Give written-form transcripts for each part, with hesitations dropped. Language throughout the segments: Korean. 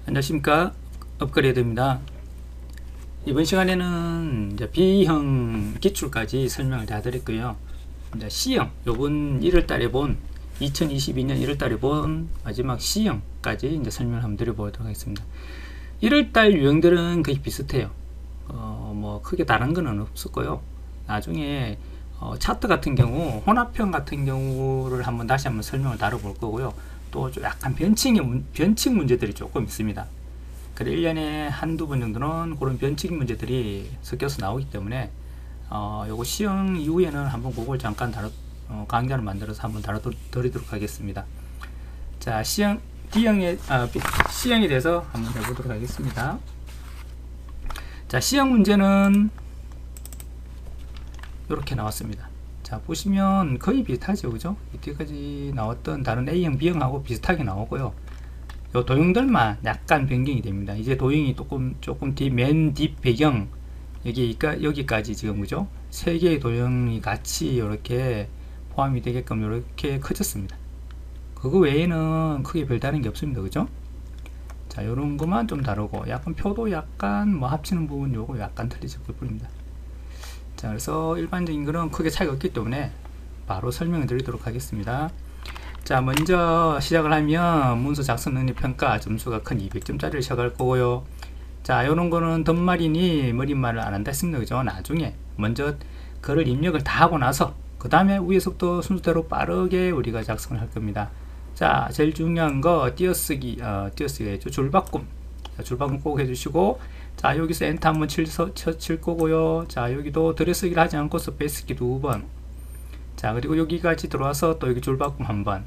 안녕하십니까. 업그레이드입니다. 이번 시간에는 이제 B형 기출까지 설명을 다 드렸고요. 이제 C형, 요번 1월달에 본 2022년 1월달에 본 마지막 C형까지 이제 설명을 한번 드려보도록 하겠습니다. 1월달 유형들은 거의 비슷해요. 뭐 크게 다른 건 없었고요. 나중에 차트 같은 경우, 혼합형 같은 경우를 다시 한번 설명을 다뤄볼 거고요. 또 약간 변칙 문제들이 조금 있습니다. 그래 1년에 한두 번 정도는 그런 변칙 문제들이 섞여서 나오기 때문에 요거 시형 이후에는 한번 그걸 잠깐 강좌를 만들어서 한번 다뤄드리도록 하겠습니다. 자, C형에 대해서 한번 해보도록 하겠습니다. 자, C형 문제는 이렇게 나왔습니다. 자, 보시면 거의 비슷하죠, 그죠? 이때까지 나왔던 다른 A형, B형하고 비슷하게 나오고요. 요 도형들만 약간 변경이 됩니다. 이제 도형이 조금 맨 뒷 배경 여기까지 지금 그죠? 세 개의 도형이 같이 이렇게 포함이 되게끔 이렇게 커졌습니다. 그거 외에는 크게 별다른 게 없습니다, 그죠? 자, 요런 것만 좀 다르고 약간 표도 약간 뭐 합치는 부분 요거 약간 틀리졌을 뿐입니다. 자, 그래서 일반적인 거는 크게 차이가 없기 때문에 바로 설명을 드리도록 하겠습니다. 자, 먼저 시작을 하면 문서 작성 능력 평가 점수가 큰 200점짜리를 시작할 거고요. 자, 요런 거는 덧말이니 머릿말을 안 한다 했습니다, 그죠? 나중에 먼저 글을 입력을 다 하고 나서 그 다음에 위에서부터 순서대로 빠르게 우리가 작성을 할 겁니다. 자, 제일 중요한 거 띄어쓰기가 있죠. 줄바꿈. 자, 줄바꿈 꼭 해주시고, 자, 여기서 엔터 한번 칠 거고요. 자, 여기도 들여쓰기를 하지 않고 스페이스키 2번. 자, 그리고 여기까지 들어와서 또 여기 줄바꿈 한번.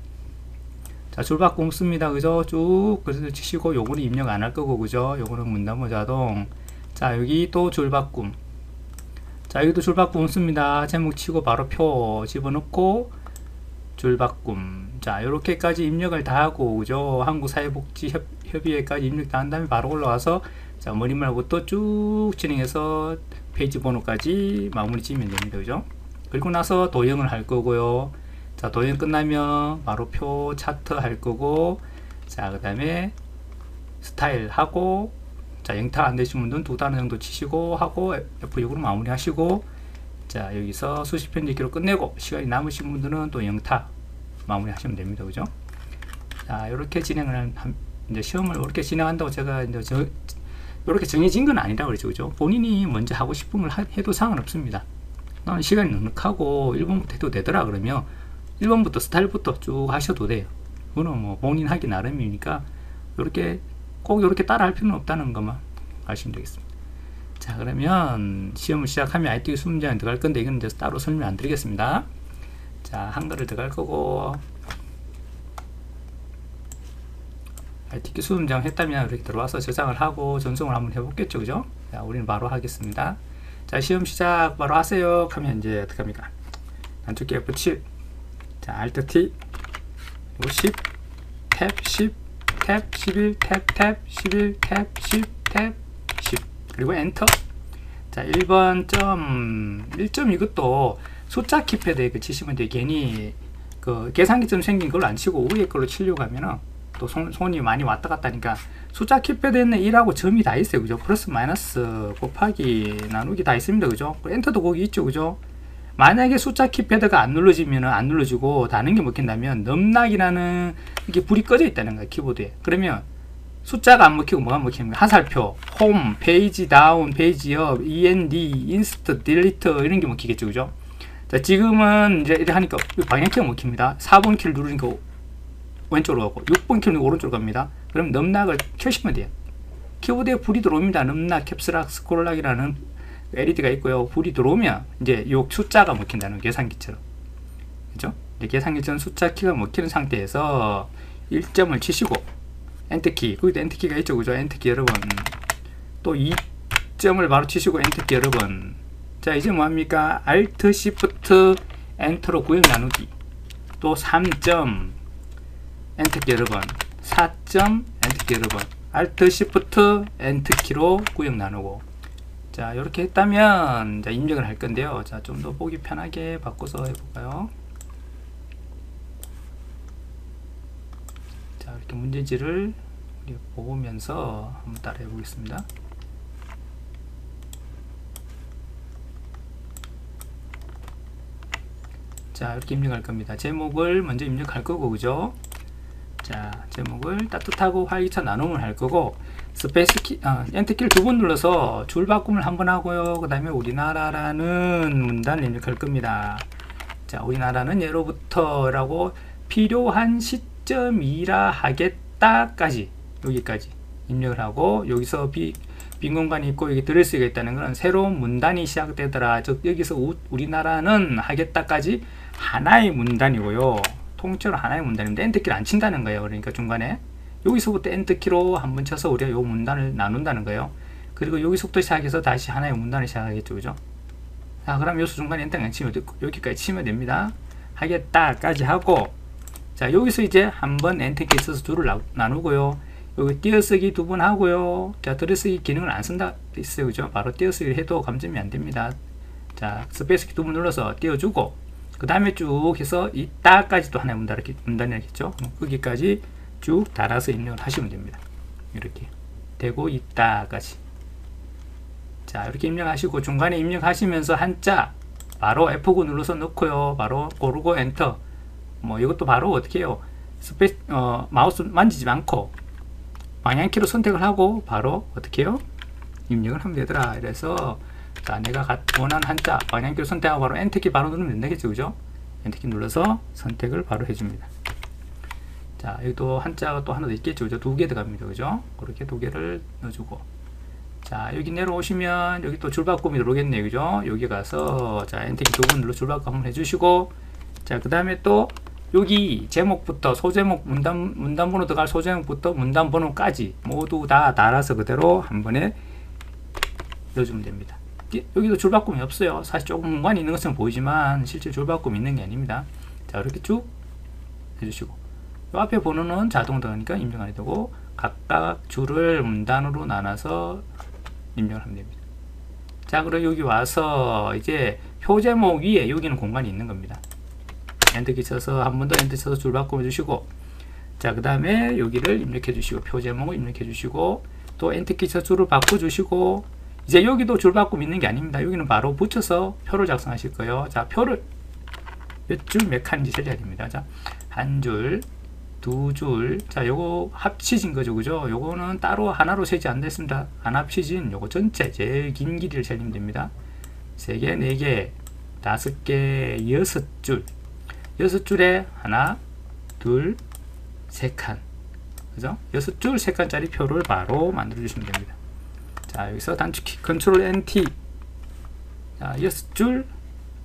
자, 줄바꿈 씁니다, 그죠? 쭉 그래서 치시고 요거는 입력 안 할 거고, 그죠? 요거는 문단모 자동. 자, 여기 또 줄바꿈. 자, 여기도 줄바꿈 씁니다. 제목 치고 바로 표 집어넣고 줄바꿈. 자, 요렇게까지 입력을 다 하고, 그죠? 한국사회복지협의회까지 입력 다 한 다음에 바로 올라와서, 자, 머릿말부터 쭉 진행해서 페이지 번호까지 마무리 지으면 됩니다, 그죠? 그리고 나서 도형을 할 거고요. 자, 도형 끝나면 바로 표 차트 할 거고, 자, 그 다음에 스타일 하고, 자, 영탁 안 되신 분들은 2단어 정도 치시고 하고 F6으로 마무리 하시고, 자, 여기서 수식 편집기로 끝내고 시간이 남으신 분들은 또 영탁 마무리 하시면 됩니다, 그죠? 자, 이렇게 진행을 이제 시험을 이렇게 진행한다고 제가 이제 이렇게 정해진 건 아니라 그러죠, 그죠? 본인이 먼저 하고 싶은 걸 해도 상관없습니다. 나는 시간이 넉넉하고 1번부터 해도 되더라 그러면 1번부터 스타일부터 쭉 하셔도 돼요. 그거는 뭐 본인 하기 나름이니까 꼭 이렇게 따라 할 필요는 없다는 것만 아시면 되겠습니다. 자, 그러면 시험을 시작하면 ITQ 수문장에 들어갈 건데 이건 이제 따로 설명 안 드리겠습니다. 자, 한글을 들어갈 거고, ITQ 수문장 했다면 이렇게 들어와서 저장을 하고 전송을 한번 해보겠죠, 그죠? 자, 우리는 바로 하겠습니다. 자, 시험 시작 바로 하세요 하면 이제 어떻게 합니까? 단축키 F7, 자, Alt T, 10, 탭 10, 탭 11, 탭 11, 탭 10, 탭 10, 그리고 엔터. 자, 1번 1점 이것도 숫자 키패드에 치시면 돼요. 괜히 그 계산기점 생긴 걸로 안 치고 위에 걸로 치려고 하면은 또 손이 많이 왔다 갔다 하니까 숫자 키패드에는 1하고 점이 다 있어요, 그죠? 플러스 마이너스 곱하기 나누기 다 있습니다, 그죠? 엔터도 거기 있죠, 그죠? 만약에 숫자 키패드가 안 눌러지면 안 눌러지고 다른 게 먹힌다면 넘락이라는 이게 불이 꺼져 있다는 거예요, 키보드에. 그러면 숫자가 안 먹히고 뭐가 먹히는 거예요? 하살표, 홈, 페이지 다운, 페이지 업, END, 인스트, 딜리트 이런 게 먹히겠죠, 그죠? 자, 지금은 이제 이렇게 하니까 방향키가 먹힙니다. 4번 키를 누르니까 왼쪽으로 가고 6번 키는 오른쪽으로 갑니다. 그럼 넘락을 켜시면 돼요. 키보드에 불이 들어옵니다. 넘락, 캡스락, 스크롤락이라는 LED가 있고요. 불이 들어오면 이제 요 숫자가 먹힌다는 계산기처럼, 그죠? 이제 계산기처럼 숫자 키가 먹히는 상태에서 1점을 치시고 엔터키, 거기도 엔터키가 있죠, 그죠? 엔터키 여러 번, 또 2점을 바로 치시고 엔터키 여러 번. 자, 이제 뭐합니까? Alt, Shift, 엔터로 구역 나누기, 또 3점 엔터키 여러 번, 4점 엔터키 여러 번, Alt, Shift, 엔터키로 구역 나누고. 자, 이렇게 했다면 자, 입력을 할 건데요. 자, 좀 더 보기 편하게 바꿔서 해볼까요? 자, 이렇게 문제지를 보면서 한번 따라해 보겠습니다. 자, 이렇게 입력할 겁니다. 제목을 먼저 입력할 거고, 그죠? 자, 제목을 따뜻하고 활기찬 나눔을 할 거고, 엔터키를 두 번 눌러서 줄 바꿈을 한번 하고요. 그 다음에 우리나라라는 문단을 입력할 겁니다. 자, 우리나라는 예로부터라고 필요한 시점이라 하겠다까지, 여기까지 입력을 하고, 여기서 빈 공간이 있고 여기 들을 수가 있다는 것은 새로운 문단이 시작되더라. 즉 여기서 우리나라는 하겠다까지 하나의 문단이고요. 통째로 하나의 문단인데 엔터키를 안 친다는 거예요. 그러니까 중간에 여기서부터 엔터키로 한번 쳐서 우리가 이 문단을 나눈다는 거예요. 그리고 여기서부터 시작해서 다시 하나의 문단을 시작하겠죠, 그죠? 자, 그럼 여기서 중간에 엔터를 안 치면 여기까지 치면 됩니다. 하겠다까지 하고, 자, 여기서 이제 한번 엔터키 있어서 줄을 나누고요. 여기 띄어쓰기 두 번 하고요. 자, 들어쓰기 기능을 안 쓴다 있어요, 그죠? 바로 띄어쓰기를 해도 감점이 안 됩니다. 자, 스페이스키 두 번 눌러서 띄워주고, 그 다음에 쭉 해서 이따까지 또 하나의 문단이겠죠? 거기까지 쭉 달아서 입력을 하시면 됩니다. 이렇게 되고 이따까지. 자, 이렇게 입력하시고 중간에 입력하시면서 한자 바로 F9 눌러서 넣고요. 바로 고르고 엔터. 뭐 이것도 바로 어떻게 해요? 마우스 만지지 않고 방향키로 선택을 하고 바로 어떻게 해요? 입력을 하면 되더라. 이래서 자, 내가 원하는 한자 방향키로 선택하고 바로 엔터키 바로 누르면 되겠죠, 그죠? 엔터키 눌러서 선택을 바로 해줍니다. 자, 여기도 한자가 또 하나 더 있겠죠, 그죠? 두 개 들어갑니다, 그죠? 그렇게 두 개를 넣어주고, 자, 여기 내려오시면 여기 또 줄바꿈이 들어오겠네요, 그죠? 여기 가서 자, 엔터키 두 번 눌러 줄바꿈 한번 해주시고, 자, 그 다음에 또 여기 제목부터 소제목 문단 번호 들어갈 소제목부터 문단 번호까지 모두 다 달아서 그대로 한 번에 넣어주면 됩니다. 여기도 줄바꿈이 없어요. 사실 조금 공간이 있는 것은 보이지만 실제 줄바꿈이 있는 게 아닙니다. 자, 이렇게 쭉 해주시고, 이 앞에 번호는 자동 들어가니까 입력 안 되고 각각 줄을 문단으로 나눠서 입력을 하면 됩니다. 자, 그럼 여기 와서 이제 표제목 위에 여기는 공간이 있는 겁니다. 엔터키 쳐서 한 번 더 엔터 쳐서 줄 바꿔 주시고, 자, 그 다음에 여기를 입력해 주시고 표제목을 입력해 주시고 또 엔터키 쳐서 줄을 바꿔 주시고, 이제 여기도 줄 바꿈 있는 게 아닙니다. 여기는 바로 붙여서 표를 작성하실 거예요. 자, 표를 몇 줄 몇 칸인지 세야 됩니다. 자, 한 줄, 두 줄, 자, 요거 합치진 거죠, 그죠? 요거는 따로 하나로 세지 안 됐습니다. 안 합치진 요거 전체 제일 긴 길이를 세면 됩니다. 3개, 4개, 5개, 6줄, 6줄에 하나, 둘, 3칸, 그죠? 6줄 3칸짜리 표를 바로 만들어 주시면 됩니다. 자, 여기서 단축키 컨트롤 NT, 자, 6줄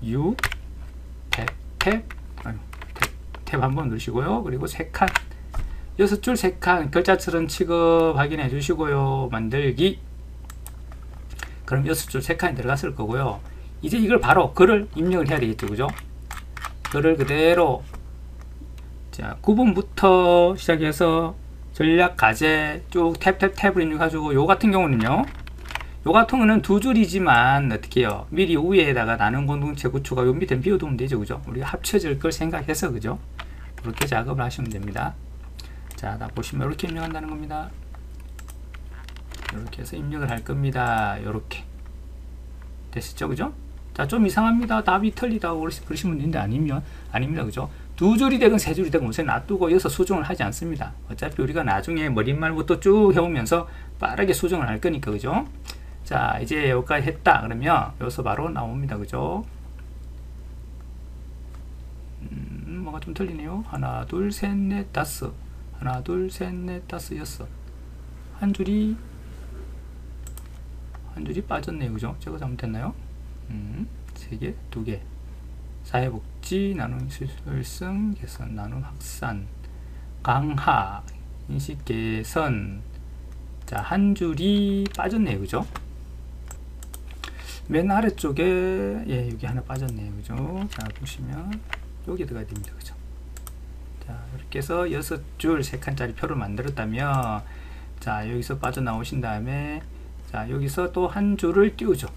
U 탭 한번 누르시고요. 그리고 3칸, 6줄 3칸 글자처럼 취급 확인해 주시고요. 만들기. 그럼 6줄 3칸이 들어갔을 거고요. 이제 이걸 바로 글을 입력을 해야 되겠죠, 그죠? 글을 그대로, 자, 9번부터 시작해서 전략 과제 쭉 탭을 입력해가지고, 요 같은 경우는요, 요 같은 거는 두 줄이지만 어떻게 해요? 미리 위에다가 나눈 공동체 구축하고 요 밑에 비워두면 되죠, 그죠? 우리가 합쳐질 걸 생각해서, 그죠? 그렇게 작업을 하시면 됩니다. 자, 다 보시면 이렇게 입력한다는 겁니다. 이렇게 해서 입력을 할 겁니다. 이렇게 됐죠, 그죠? 자, 좀 이상합니다. 답이 틀리다고 그러시면 되는데 아닙니다, 그죠? 두 줄이 되건 세 줄이 되건 우선 놔두고 여기서 수정을 하지 않습니다. 어차피 우리가 나중에 머릿말부터 쭉 해오면서 빠르게 수정을 할 거니까, 그죠? 자, 이제 여기까지 했다 그러면 여기서 바로 나옵니다, 그죠? 뭐가 좀 틀리네요. 하나, 둘, 셋, 넷, 다섯. 하나, 둘, 셋, 넷, 다섯, 여섯. 한 줄이 빠졌네요, 그죠? 제가 잘못했나요? 3개, 2개. 사회복지, 나눔 수혈성, 개선, 나눔 확산, 강화, 인식 개선. 자, 한 줄이 빠졌네요, 그죠? 맨 아래쪽에, 예, 여기 하나 빠졌네요, 그죠? 자, 보시면 여기 들어가야 됩니다, 그죠? 자, 이렇게 해서 6줄 3칸짜리 표를 만들었다면, 자, 여기서 빠져나오신 다음에, 자, 여기서 또 한 줄을 띄우죠.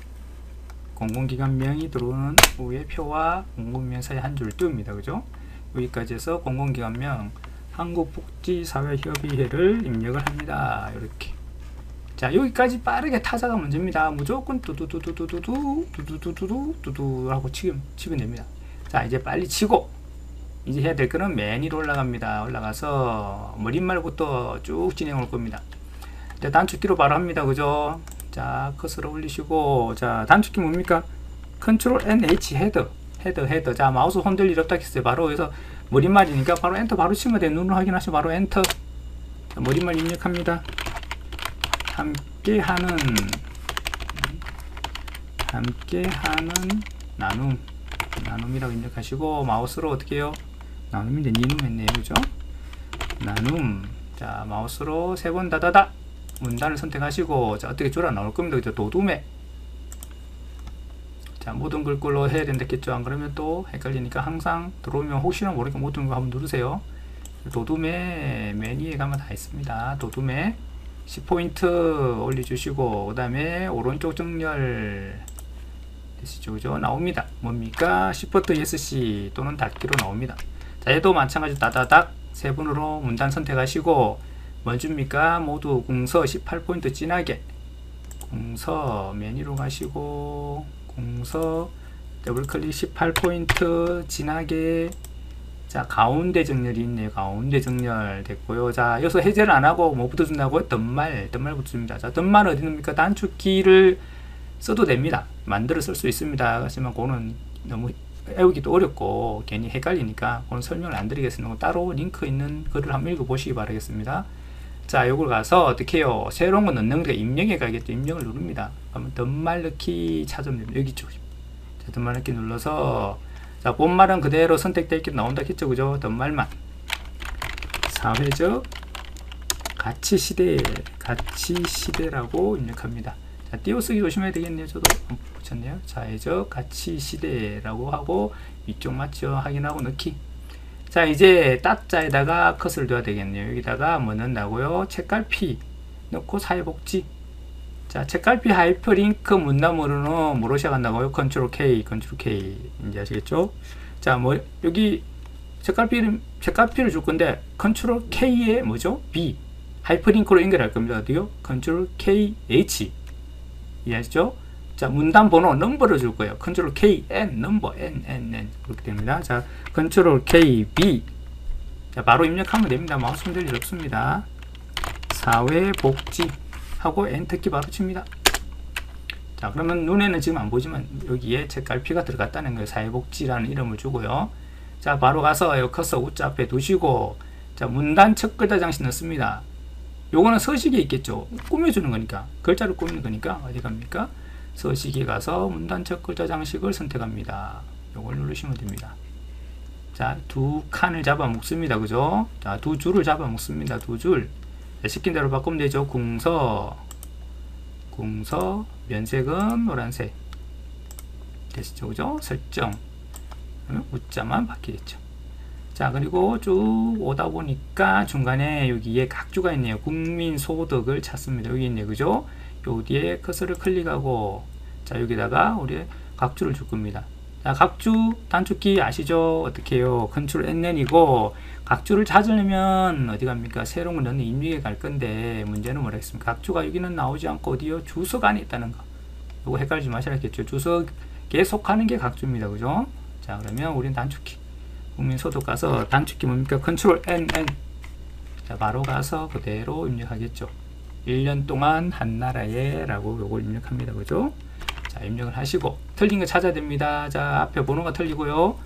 공공기관명이 들어오는 후에 표와 공공기관 사이 한 줄을 띄웁니다, 그죠? 여기까지 해서 공공기관명 한국복지사회협의회를 입력을 합니다. 이렇게. 자, 여기까지 빠르게 타자가 문제입니다. 무조건 두두두두두두 하고 치면 됩니다. 자, 이제 빨리 치고 이제 해야 될 거는 맨 위로 올라갑니다. 올라가서 머릿말부터 쭉 진행해 올 겁니다. 자, 단축키로 바로 합니다. 그죠? 자, 커서를 올리시고, 자, 단축키 뭡니까? 컨트롤 NH 헤더. 자, 마우스 흔들 일 없다 했어요. 바로 여기서 머릿말이니까 바로 엔터 바로 치면 돼요. 눈으로 확인하시고 바로 엔터. 자, 머릿말 입력합니다. 함께하는 나눔이라고 입력하시고, 마우스로 어떻게 해요? 나눔인데 니눔 했네요. 그죠? 나눔. 자, 마우스로 3번 다다다 문단을 선택하시고, 자, 어떻게 줄여 나올 겁니다. 그죠? 도둠에. 자, 모든 글꼴로 해야 된다겠죠? 안 그러면 또 헷갈리니까 항상 들어오면 혹시나 모르니까 모든 거 한번 누르세요. 도둠에 맨 위에 가면 다 있습니다. 도둠에 10포인트 올려주시고, 그 다음에 오른쪽 정렬 되시죠? 그죠? 나옵니다. 뭡니까? Shift ESC 또는 닫기로 나옵니다. 자, 얘도 마찬가지로 다다닥 3번으로 문단 선택하시고, 뭐 줍니까? 모두 궁서 18포인트 진하게, 궁서 맨 위로 가시고, 궁서 더블클릭 18포인트 진하게. 자, 가운데 정렬이 있네요. 가운데 정렬 됐고요. 자, 여기서 해제를 안하고 뭐 붙여준다고요? 덧말 붙여줍니다. 자, 덧말은 어디 놉니까? 단축키를 써도 됩니다. 만들어 쓸 수 있습니다. 하지만 그거는 너무 외우기도 어렵고 괜히 헷갈리니까 그건 설명을 안 드리겠습니다. 따로 링크 있는 글을 한번 읽어보시기 바라겠습니다. 자, 요걸 가서 어떻게 해요? 새로운 거 넣는 거니까 입력에 가겠죠. 입력을 누릅니다. 그러면 덧말 넣기 찾으면 됩니다. 여기 있죠. 자, 덧말 넣기 눌러서, 자, 본말은 그대로 선택되어 있게 나온다 했죠. 그죠? 덧말만. 사회적 가치시대라고 입력합니다. 자, 띄어쓰기 조심해야 되겠네요. 저도 붙였네요. 사회적 가치시대라고 하고, 위쪽 맞죠? 확인하고 넣기. 자, 이제 따자에다가 컷을 둬야 되겠네요. 여기다가 뭐 넣는다고요? 책갈피 넣고 사회복지. 자, 책갈피 하이퍼링크 문단으로는 뭐로 시작한다고요? 컨트롤 K 이제 아시겠죠? 자, 뭐 여기 책갈피를 줄 건데 컨트롤 K에 뭐죠? B 하이퍼링크로 연결할 겁니다. 어디요? 컨트롤 KH 이해하시죠? 자, 문단 번호 넘버를 줄 거예요. 컨트롤 KN 넘버 NNN 그렇게 됩니다. 자, 컨트롤 KB. 자, 바로 입력하면 됩니다. 마우스 흔들 일 없습니다. 사회복지 하고 엔터키 바로 칩니다. 자, 그러면 눈에는 지금 안 보지만 여기에 책갈피가 들어갔다는 거예요. 사회복지라는 이름을 주고요. 자, 바로 가서 커서 우자 앞에 두시고, 자, 문단 첫 글자 장식 넣습니다. 요거는 서식에 있겠죠. 꾸며주는 거니까, 글자를 꾸미는 거니까 어디 갑니까? 서식에 가서 문단 첫 글자 장식을 선택합니다. 요걸 누르시면 됩니다. 자, 2칸을 잡아 먹습니다. 그죠? 자, 2줄을 잡아 먹습니다. 2줄. 시킨 대로 바꾸면 되죠. 궁서 면색은 노란색 되시죠. 그죠? 설정 우자만 바뀌겠죠. 자, 그리고 쭉 오다 보니까 중간에 여기에 각주가 있네요. 국민소득을 찾습니다. 여기 있네요. 그죠? 요 뒤에 커서를 클릭하고, 자, 여기다가 우리 각주를 줄 겁니다. 자, 각주 단축키 아시죠? 어떻게 해요? 컨트롤 NN이고, 각주를 찾으려면 어디 갑니까? 새로운 거 넣는 입력에 갈 건데, 문제는 뭐라겠습니까? 각주가 여기는 나오지 않고 어디요? 주석 안에 있다는 거. 이거 헷갈리지 마셔야겠죠. 주석에 속하는 게 각주입니다. 그죠? 자, 그러면 우린 단축키. 국민소득 가서 단축키 뭡니까? 컨트롤 NN. 자, 바로 가서 그대로 입력하겠죠. 1년 동안 한나라에 라고 요걸 입력합니다. 그죠? 자, 입력을 하시고 틀린 거 찾아야 됩니다. 자, 앞에 번호가 틀리고요.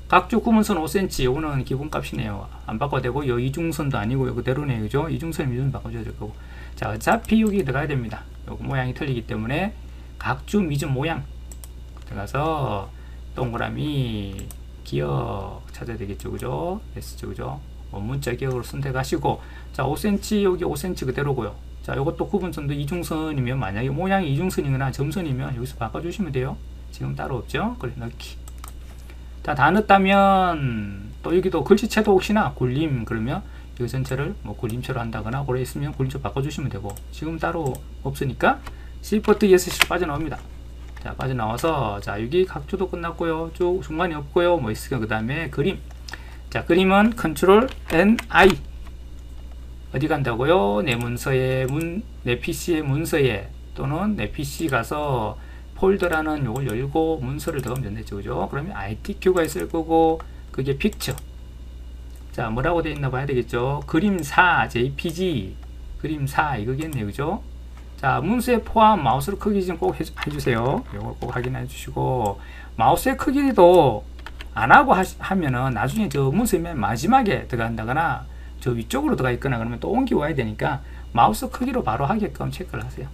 각주 구문선 5cm 요거는 기본값이네요. 안 바꿔도 되고, 요 이중선도 아니고요. 그대로네요. 그죠? 이중선 미준 바꿔줘야 될 거고. 자, 어차피 여기 들어가야 됩니다. 요거 모양이 틀리기 때문에 각주 미준 모양 들어가서 동그라미 기억 찾아야 되겠죠. 그죠? 됐죠. 그죠? 문자 기억으로 선택하시고, 자, 5cm 여기 5cm 그대로고요. 자, 요것도 구분선도 이중선이면, 만약에 모양이 이중선이거나 점선이면 여기서 바꿔주시면 돼요. 지금 따로 없죠? 그래, 넣기. 자, 다 넣었다면 또 여기도 글씨체도 혹시나 굴림 그러면 이거 전체를 뭐 굴림체로 한다거나 그래 있으면 굴림체 바꿔주시면 되고, 지금 따로 없으니까 Shift ESC로 빠져나옵니다. 자, 빠져나와서, 자, 여기 각주도 끝났고요. 쭉 중간이 없고요. 뭐 있을까? 그 다음에 그림. 자, 그림은 컨트롤 N I. 어디 간다고요? 내 문서에 내 PC의 문서에 또는 내 PC 가서 폴더라는 요걸 열고 문서를 넣으면 되죠. 그죠? 그러면 ITQ가 있을 거고 그게 픽처. 자, 뭐라고 되어 있나 봐야 되겠죠? 그림4 JPG 그림4 이거겠네요. 그죠? 자, 문서에 포함 마우스로 크기 좀 꼭 해주세요. 이걸 꼭 확인해 주시고, 마우스의 크기도 안 하고 하면은 나중에 저 문서의 맨 마지막에 들어간다거나 저 위쪽으로 들어가 있거나 그러면 또 옮겨 와야 되니까 마우스 크기로 바로 하게끔 체크를 하세요.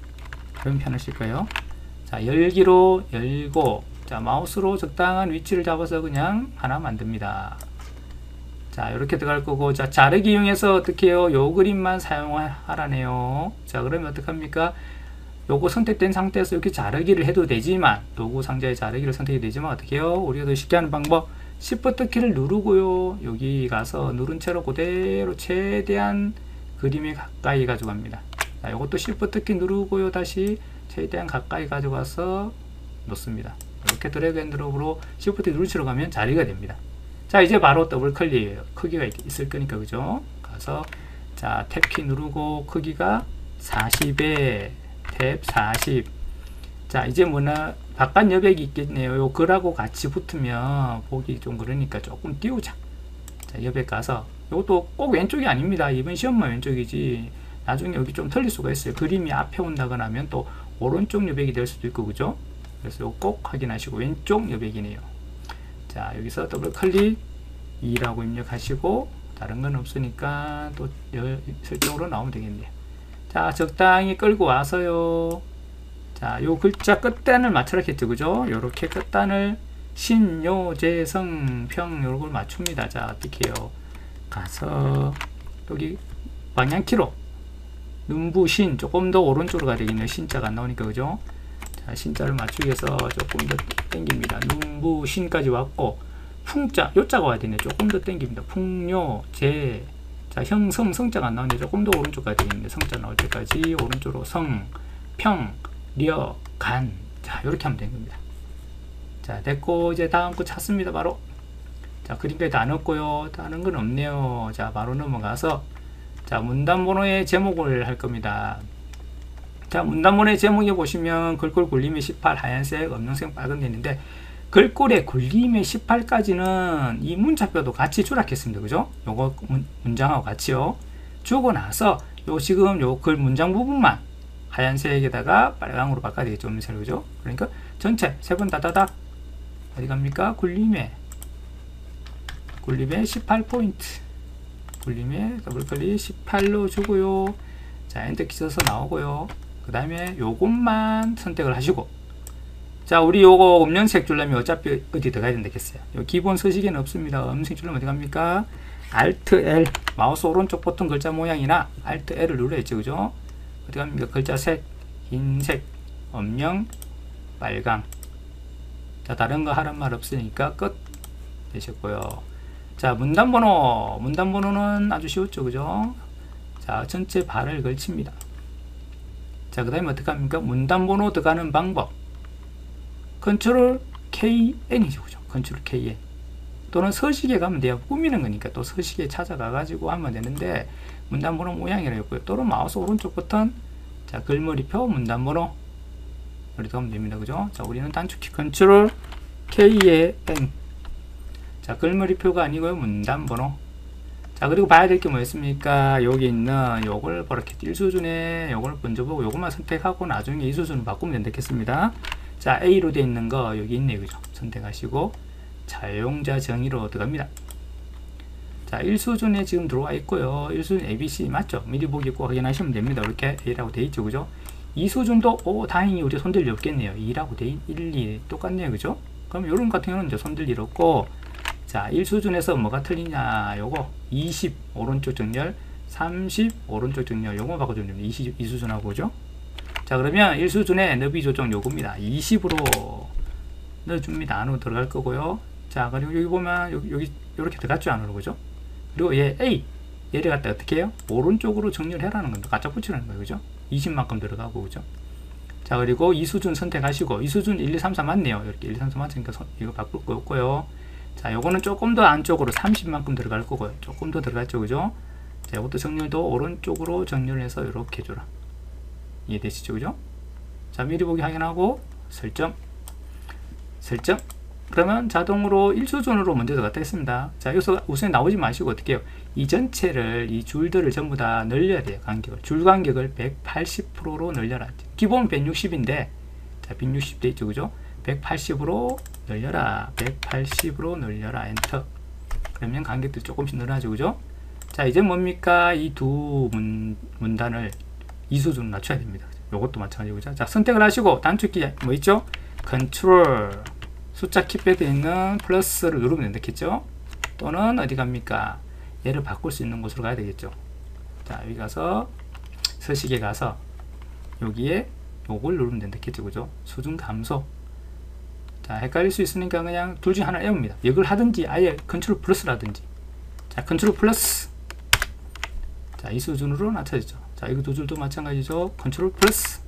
그럼 편하실 거예요. 자, 열기로 열고, 자, 마우스로 적당한 위치를 잡아서 그냥 하나 만듭니다. 자, 이렇게 들어갈 거고, 자, 자르기 이용해서 어떻게 해요? 요 그림만 사용하라네요. 자, 그러면 어떡합니까? 요거 선택된 상태에서 이렇게 자르기를 해도 되지만, 도구 상자에 자르기를 선택이 되지만, 어떻게 해요? 우리가 더 쉽게 하는 방법, Shift 키를 누르고요. 여기 가서 누른 채로 그대로 최대한 그림에 가까이 가져갑니다. 자, 요것도 Shift 키 누르고요. 다시 최대한 가까이 가져가서 놓습니다. 이렇게 드래그 앤 드롭으로 Shift 키 누른 채로 가면 자리가 됩니다. 자, 이제 바로 더블 클릭 크기가 있을 거니까 그죠? 가서 자, 탭키 누르고 크기가 40에 탭 40. 자, 이제 뭐나 바깥 여백이 있겠네요. 요 글하고 같이 붙으면 보기 좀 그러니까 조금 띄우자. 자, 여백 가서 이것도 꼭 왼쪽이 아닙니다. 이번 시험만 왼쪽이지 나중에 여기 좀 틀릴 수가 있어요. 그림이 앞에 온다거나 하면 또 오른쪽 여백이 될 수도 있고 그죠? 그래서 이거 꼭 확인하시고 왼쪽 여백이네요. 자, 여기서 더블 클릭 2라고 입력하시고 다른 건 없으니까 또 설정으로 나오면 되겠네요. 자, 적당히 끌고 와서요. 자, 요 글자 끝단을 맞춰라 했죠. 그죠? 요렇게 끝단을 신, 요, 제, 성, 평 요걸 맞춥니다. 자, 어떻게 해요? 가서 여기 방향키로 눈부, 신 조금 더 오른쪽으로 가야 되겠네요. 신자가 안 나오니까 그죠? 자, 신자를 맞추기 위해서 조금 더 당깁니다. 눈부, 신까지 왔고 풍자, 요자가 와야 되네. 조금 더 당깁니다. 풍요, 제, 자, 형, 성, 성자가 안 나오는데 조금 더 오른쪽 가야 되겠네. 성자 나올 때까지 오른쪽으로 성, 평, 려, 간. 자, 이렇게 하면 되는 겁니다. 자, 됐고 이제 다음 거 찾습니다. 바로 자, 그림까지 다 넣었고요. 다른 건 없네요. 자, 바로 넘어가서 자, 문단번호의 제목을 할 겁니다. 자, 문단번호의 제목에 보시면 글꼴 굴림의 18 하얀색, 검정색, 빨간 데 있는데 글꼴의 굴림의 18까지는 이 문자표도 같이 조락했습니다. 그죠? 요거 문장하고 같이요. 주고 나서 요 지금 요 글 문장 부분만 하얀색에다가 빨강으로 바꿔야 되겠죠. 그죠? 그러니까 전체 세 번 다다닥 어디 갑니까? 굴림의 18포인트 굴림에 더블클릭 18로 주고요. 자, 엔터 키 쳐서 나오고요. 그 다음에 요것만 선택을 하시고 자, 우리 요거 음영색 주려면 어차피 어디 들어가야 된다겠어요. 요 기본 서식에는 없습니다. 음색 주려면 어디 갑니까? Alt L 마우스 오른쪽 버튼 글자 모양이나 Alt L을 눌러야죠. 그죠? 어디 갑니까? 글자 색, 흰색, 음영, 빨강. 자, 다른 거 하란 말 없으니까 끝 되셨고요. 자, 문단번호는 아주 쉬웠죠. 그죠? 자, 전체 발을 걸칩니다. 자, 그 다음에 어떻게 합니까? 문단번호 들어가는 방법. 컨트롤 KN이죠. 그죠? 컨트롤 KN. 또는 서식에 가면 돼요. 꾸미는 거니까 또 서식에 찾아가 가지고 하면 되는데 문단번호 모양이라고 했고요. 또는 마우스 오른쪽 버튼 자, 글머리표 문단번호 이렇게 하면 됩니다. 그죠? 자, 우리는 단축키 컨트롤 K에 N. 자, 글머리표가 아니고요. 문단번호. 자, 그리고 봐야 될 게 뭐였습니까? 여기 있는 요걸 이렇게 1수준에 요걸 먼저 보고 요것만 선택하고 나중에 2수준을 바꾸면 된다겠습니다. 자, A로 되어 있는 거 여기 있네요. 그죠? 선택하시고 사용자 정의로 들어갑니다. 자, 1수준에 지금 들어와 있고요. 1수준 ABC 맞죠? 미리 보기 꼭 확인하시면 됩니다. 이렇게 A라고 되어 있죠. 그죠? 2수준도 다행히 우리 손들 일 없겠네요. 2라고 되어 1, 2 똑같네요. 그죠? 그럼 요런 같은 경우는 이제 손들 일 없고 자, 1수준에서 뭐가 틀리냐? 요거 20 오른쪽 정렬, 30 오른쪽 정렬 요거 바꿔주면 됩니다. 2수준하고 그죠? 자, 그러면 1수준의 너비 조정 요겁니다. 20으로 넣어줍니다. 안으로 들어갈 거고요. 자, 그리고 여기 보면 여기 이렇게 들어갔죠. 안으로 그죠? 그리고 얘 A 얘를 갖다 어떻게 해요? 오른쪽으로 정렬해라는 겁니다. 갖다 붙이라는 거예요. 그죠? 20만큼 들어가고 그죠? 자, 그리고 2수준 선택하시고 2수준 1, 2, 3, 4 맞네요. 이렇게 1, 2, 3, 4 맞으니까 이거 바꿀 거 없고요. 자, 요거는 조금 더 안쪽으로 30만큼 들어갈 거고요. 조금 더 들어갔죠, 그죠? 자, 이것도 정렬도 오른쪽으로 정렬해서 이렇게 해줘라. 이해되시죠, 그죠? 자, 미리 보기 확인하고 설정. 그러면 자동으로 일수준으로 먼저 들어갔겠습니다. 자, 여기서 우선 나오지 마시고 어떻게 해요? 이 전체를, 이 줄들을 전부 다 늘려야 돼요. 간격을. 줄 간격을 180%로 늘려라. 기본 160인데, 자, 160 돼 있죠, 그죠? 180으로 늘려라. 180으로 늘려라. 엔터. 그러면 간격들이 조금씩 늘어나죠, 그죠? 자, 이제 뭡니까? 이 두 문단을 이수준으로 낮춰야 됩니다. 요것도 마찬가지고. 자, 선택을 하시고 단축키 뭐 있죠? 컨트롤 숫자 키패드에 있는 플러스를 누르면 된다겠죠? 또는 어디 갑니까? 얘를 바꿀 수 있는 곳으로 가야 되겠죠. 자, 여기 가서 서식에 가서 여기에 요걸 누르면 된다겠죠, 그죠? 수준 감소. 자, 헷갈릴 수 있으니까 그냥 둘 중에 하나 외웁니다. 이걸 하든지 아예 컨트롤 플러스를 하든지. 자, 컨트롤 플러스. 자, 이 수준으로 낮춰지죠. 자, 이거 두 줄도 마찬가지죠. 컨트롤 플러스.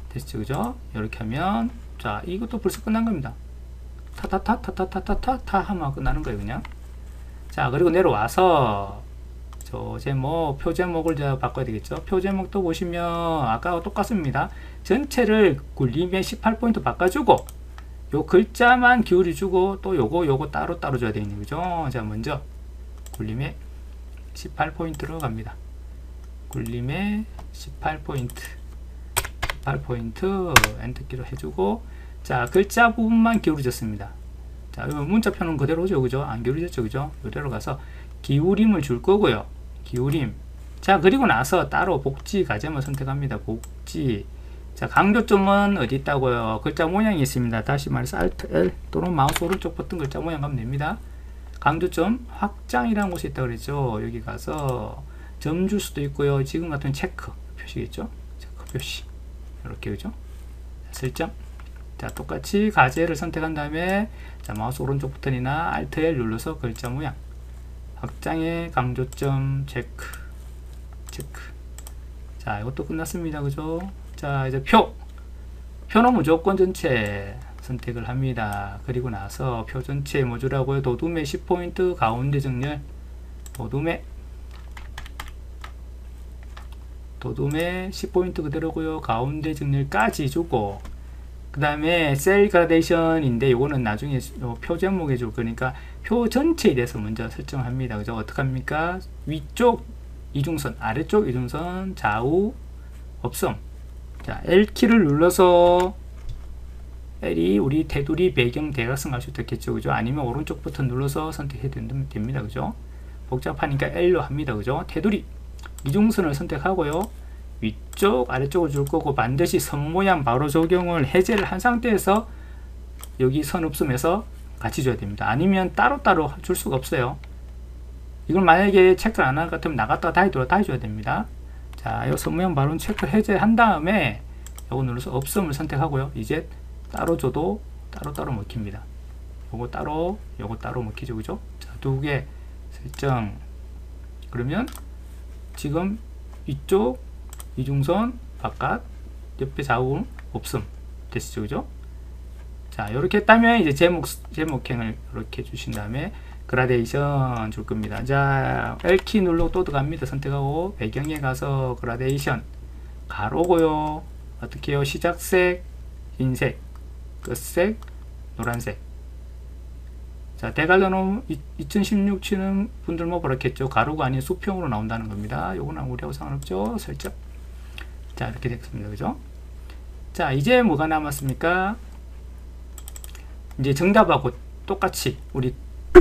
됐죠, 그죠? 이렇게 하면, 자, 이것도 벌써 끝난 겁니다. 타타타타타타타타 하면 끝나는 거예요, 그냥. 자, 그리고 내려와서, 저 제목, 표 제목을 제가 바꿔야 되겠죠. 표 제목도 보시면, 아까와 똑같습니다. 전체를 굴림에 18포인트 바꿔주고, 요 글자만 기울여주고, 또 요거 따로 줘야 되겠네요, 그죠? 자, 먼저, 굴림에 18포인트로 갑니다. 굴림에 18포인트 엔터키로 해주고, 자, 글자 부분만 기울여졌습니다. 자, 문자표는 그대로죠, 그죠? 안 기울여졌죠, 그죠? 이대로 가서 기울임을 줄 거고요. 기울임. 자, 그리고 나서 따로 복지 과제만 선택합니다. 복지. 자, 강조점은 어디 있다고요? 글자 모양이 있습니다. 다시 말해서 Alt L 또는 마우스 오른쪽 버튼 글자 모양 가면 됩니다. 강조점 확장이라는 곳이 있다고 그랬죠. 여기 가서 점 줄 수도 있고요. 지금 같은 체크 표시겠죠. 체크 표시. 이렇게, 그죠? 설정. 자, 똑같이 가제를 선택한 다음에, 자, 마우스 오른쪽 버튼이나 Alt L 눌러서 글자 모양. 확장의 강조점 체크. 자, 이것도 끝났습니다. 그죠? 자, 이제 표는 무조건 전체 선택을 합니다. 그리고 나서 표 전체 뭐 주라고요? 도둠의 10포인트 가운데 정렬. 도둠의 10포인트 그대로고요. 가운데 정렬까지 주고, 그 다음에 셀 그라데이션인데 요거는 나중에 표 제목에 줄 거니까 표 전체에 대해서 먼저 설정합니다. 그죠? 어떻게 합니까? 위쪽 이중선, 아래쪽 이중선, 좌우 없음. 자, L키를 눌러서 L이 우리 테두리 배경 대각선 갈 수 있겠죠, 그죠? 아니면 오른쪽 버튼 눌러서 선택해도 됩니다, 그죠? 복잡하니까 L로 합니다, 그죠? 테두리 이중선을 선택하고요. 위쪽 아래쪽을 줄 거고, 반드시 선 모양 바로 적용을 해제를 한 상태에서 여기 선 없음에서 같이 줘야 됩니다. 아니면 따로따로 줄 수가 없어요. 이걸 만약에 체크를 안 할 것 같으면 나갔다가 다시 줘야 됩니다. 자, 이 선 모양 바로 체크 해제한 다음에 요거 눌러서 없음을 선택하고요. 이제 따로 줘도 따로 먹힙니다. 요거 따로 먹히죠, 그죠? 자, 두 개 설정. 그러면 지금 이쪽 이중선 바깥 옆에 좌우 없음 됐죠, 그죠? 자, 이렇게 했다면 이제 제목행을 이렇게 주신 다음에 그라데이션 줄 겁니다. 자, L키 누르고 또 들어갑니다. 선택하고 배경에 가서 그라데이션 가로고요. 어떻게 해요? 시작색 흰색, 끝색 노란색. 자, 대관료는 2016 치는 분들 뭐 그렇겠죠. 가로가 아닌 수평으로 나온다는 겁니다. 요거는 우리하고 상관없죠. 설정. 자, 이렇게 됐습니다. 그죠? 자, 이제 뭐가 남았습니까? 이제 정답하고 똑같이 우리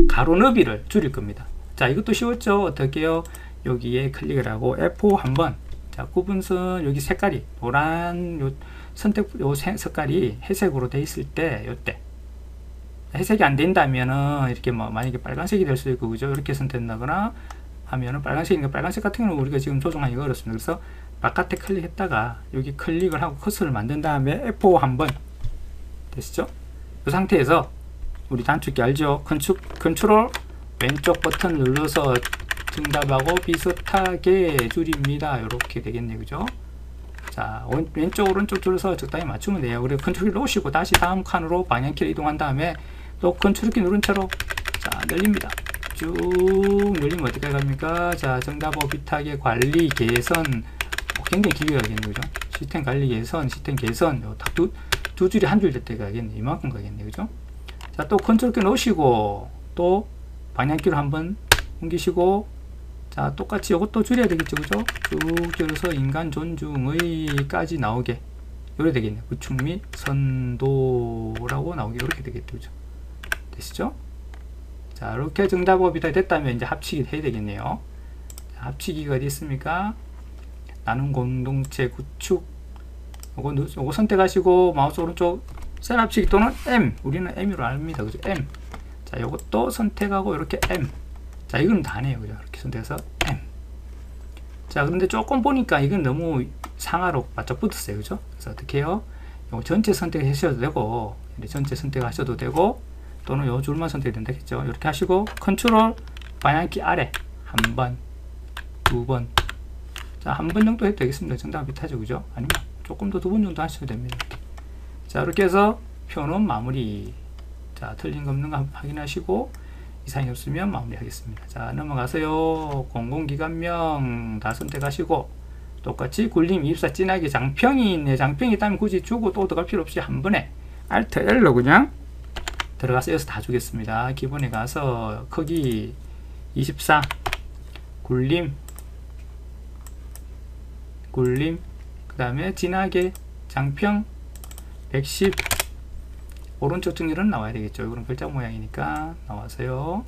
가로 너비를 줄일 겁니다. 자, 이것도 쉬웠죠? 어떻게 해요? 여기에 클릭을 하고 F4 한번. 자, 구분선 여기 색깔이 노란 요 색깔이 회색으로 돼 있을 때 요때 회색이 안 된다면은 이렇게 뭐 만약에 빨간색이 될 수도 있고, 그죠? 이렇게 선택한다거나 하면은 빨간색이니까 빨간색 같은 경우는 우리가 지금 조정하기가 어렵습니다. 그래서 바깥에 클릭했다가 여기 클릭을 하고 커서를 만든 다음에 F4 한번 됐죠? 이 상태에서 우리 단축키 알죠? 컨트롤 왼쪽 버튼 눌러서 정답하고 비슷하게 줄입니다. 이렇게 되겠네요, 그죠? 자, 왼쪽 오른쪽 줄여서 적당히 맞추면 돼요. 그리고 컨트롤 키 놓으시고 다시 다음 칸으로 방향키를 이동한 다음에 또 컨트롤 키 누른 채로 늘립니다. 쭉 늘리면 어떻게 갑니까? 자, 정답 비탁의 관리 개선, 굉장히 길게 가겠네, 그죠? 시스템 관리 개선, 시스템 개선, 딱 두 줄이 한 줄 될 때 가겠네. 이만큼 가겠네, 그죠? 자, 또 컨트롤 키 놓으시고, 또 방향키로 한번 옮기시고, 자, 똑같이 이것도 줄여야 되겠죠, 그죠? 쭉 줄여서 인간 존중의까지 나오게, 요래 되겠네. 구축 및 선도라고 나오게, 이렇게 되겠죠, 그죠? 되시죠? 자, 이렇게 정답업이 다 됐다면 이제 합치기 해야 되겠네요. 자, 합치기가 어디 있습니까? 나눔 공동체 구축. 요거 선택하시고 마우스 오른쪽 셀 합치기 또는 M. 우리는 M으로 압니다. 그죠? M. 자, 요것도 선택하고 이렇게 M. 자, 이건 다네요. 그죠? 이렇게 선택해서 M. 자, 그런데 조금 보니까 이건 너무 상하로 바짝 붙었어요. 그죠? 그래서 어떻게 해요? 요거 전체 선택하셔도 되고, 전체 선택하셔도 되고, 또는 요 줄만 선택이 된다겠죠. 이렇게 하시고 컨트롤 방향키 아래 한 번, 두 번, 자, 한 번 정도 해도 되겠습니다. 정답 비타죠, 그죠? 아니면 조금 더 두 번 정도 하셔도 됩니다. 자, 이렇게 해서 표는 마무리. 자, 틀린 거 없는 거 확인하시고 이상이 없으면 마무리하겠습니다. 자, 넘어가세요. 공공기관명 다 선택하시고 똑같이 굴림, 입사, 진하게 장평이 있네. 장평이 있다면 굳이 주고 또 들어갈 필요 없이 한 번에 Alt L로 그냥 들어가서 여기서 다 주겠습니다. 기본에 가서 크기 24 굴림 그 다음에 진하게 장평 110 오른쪽 정렬은 나와야 되겠죠. 이거는 글자 모양이니까 나와서요.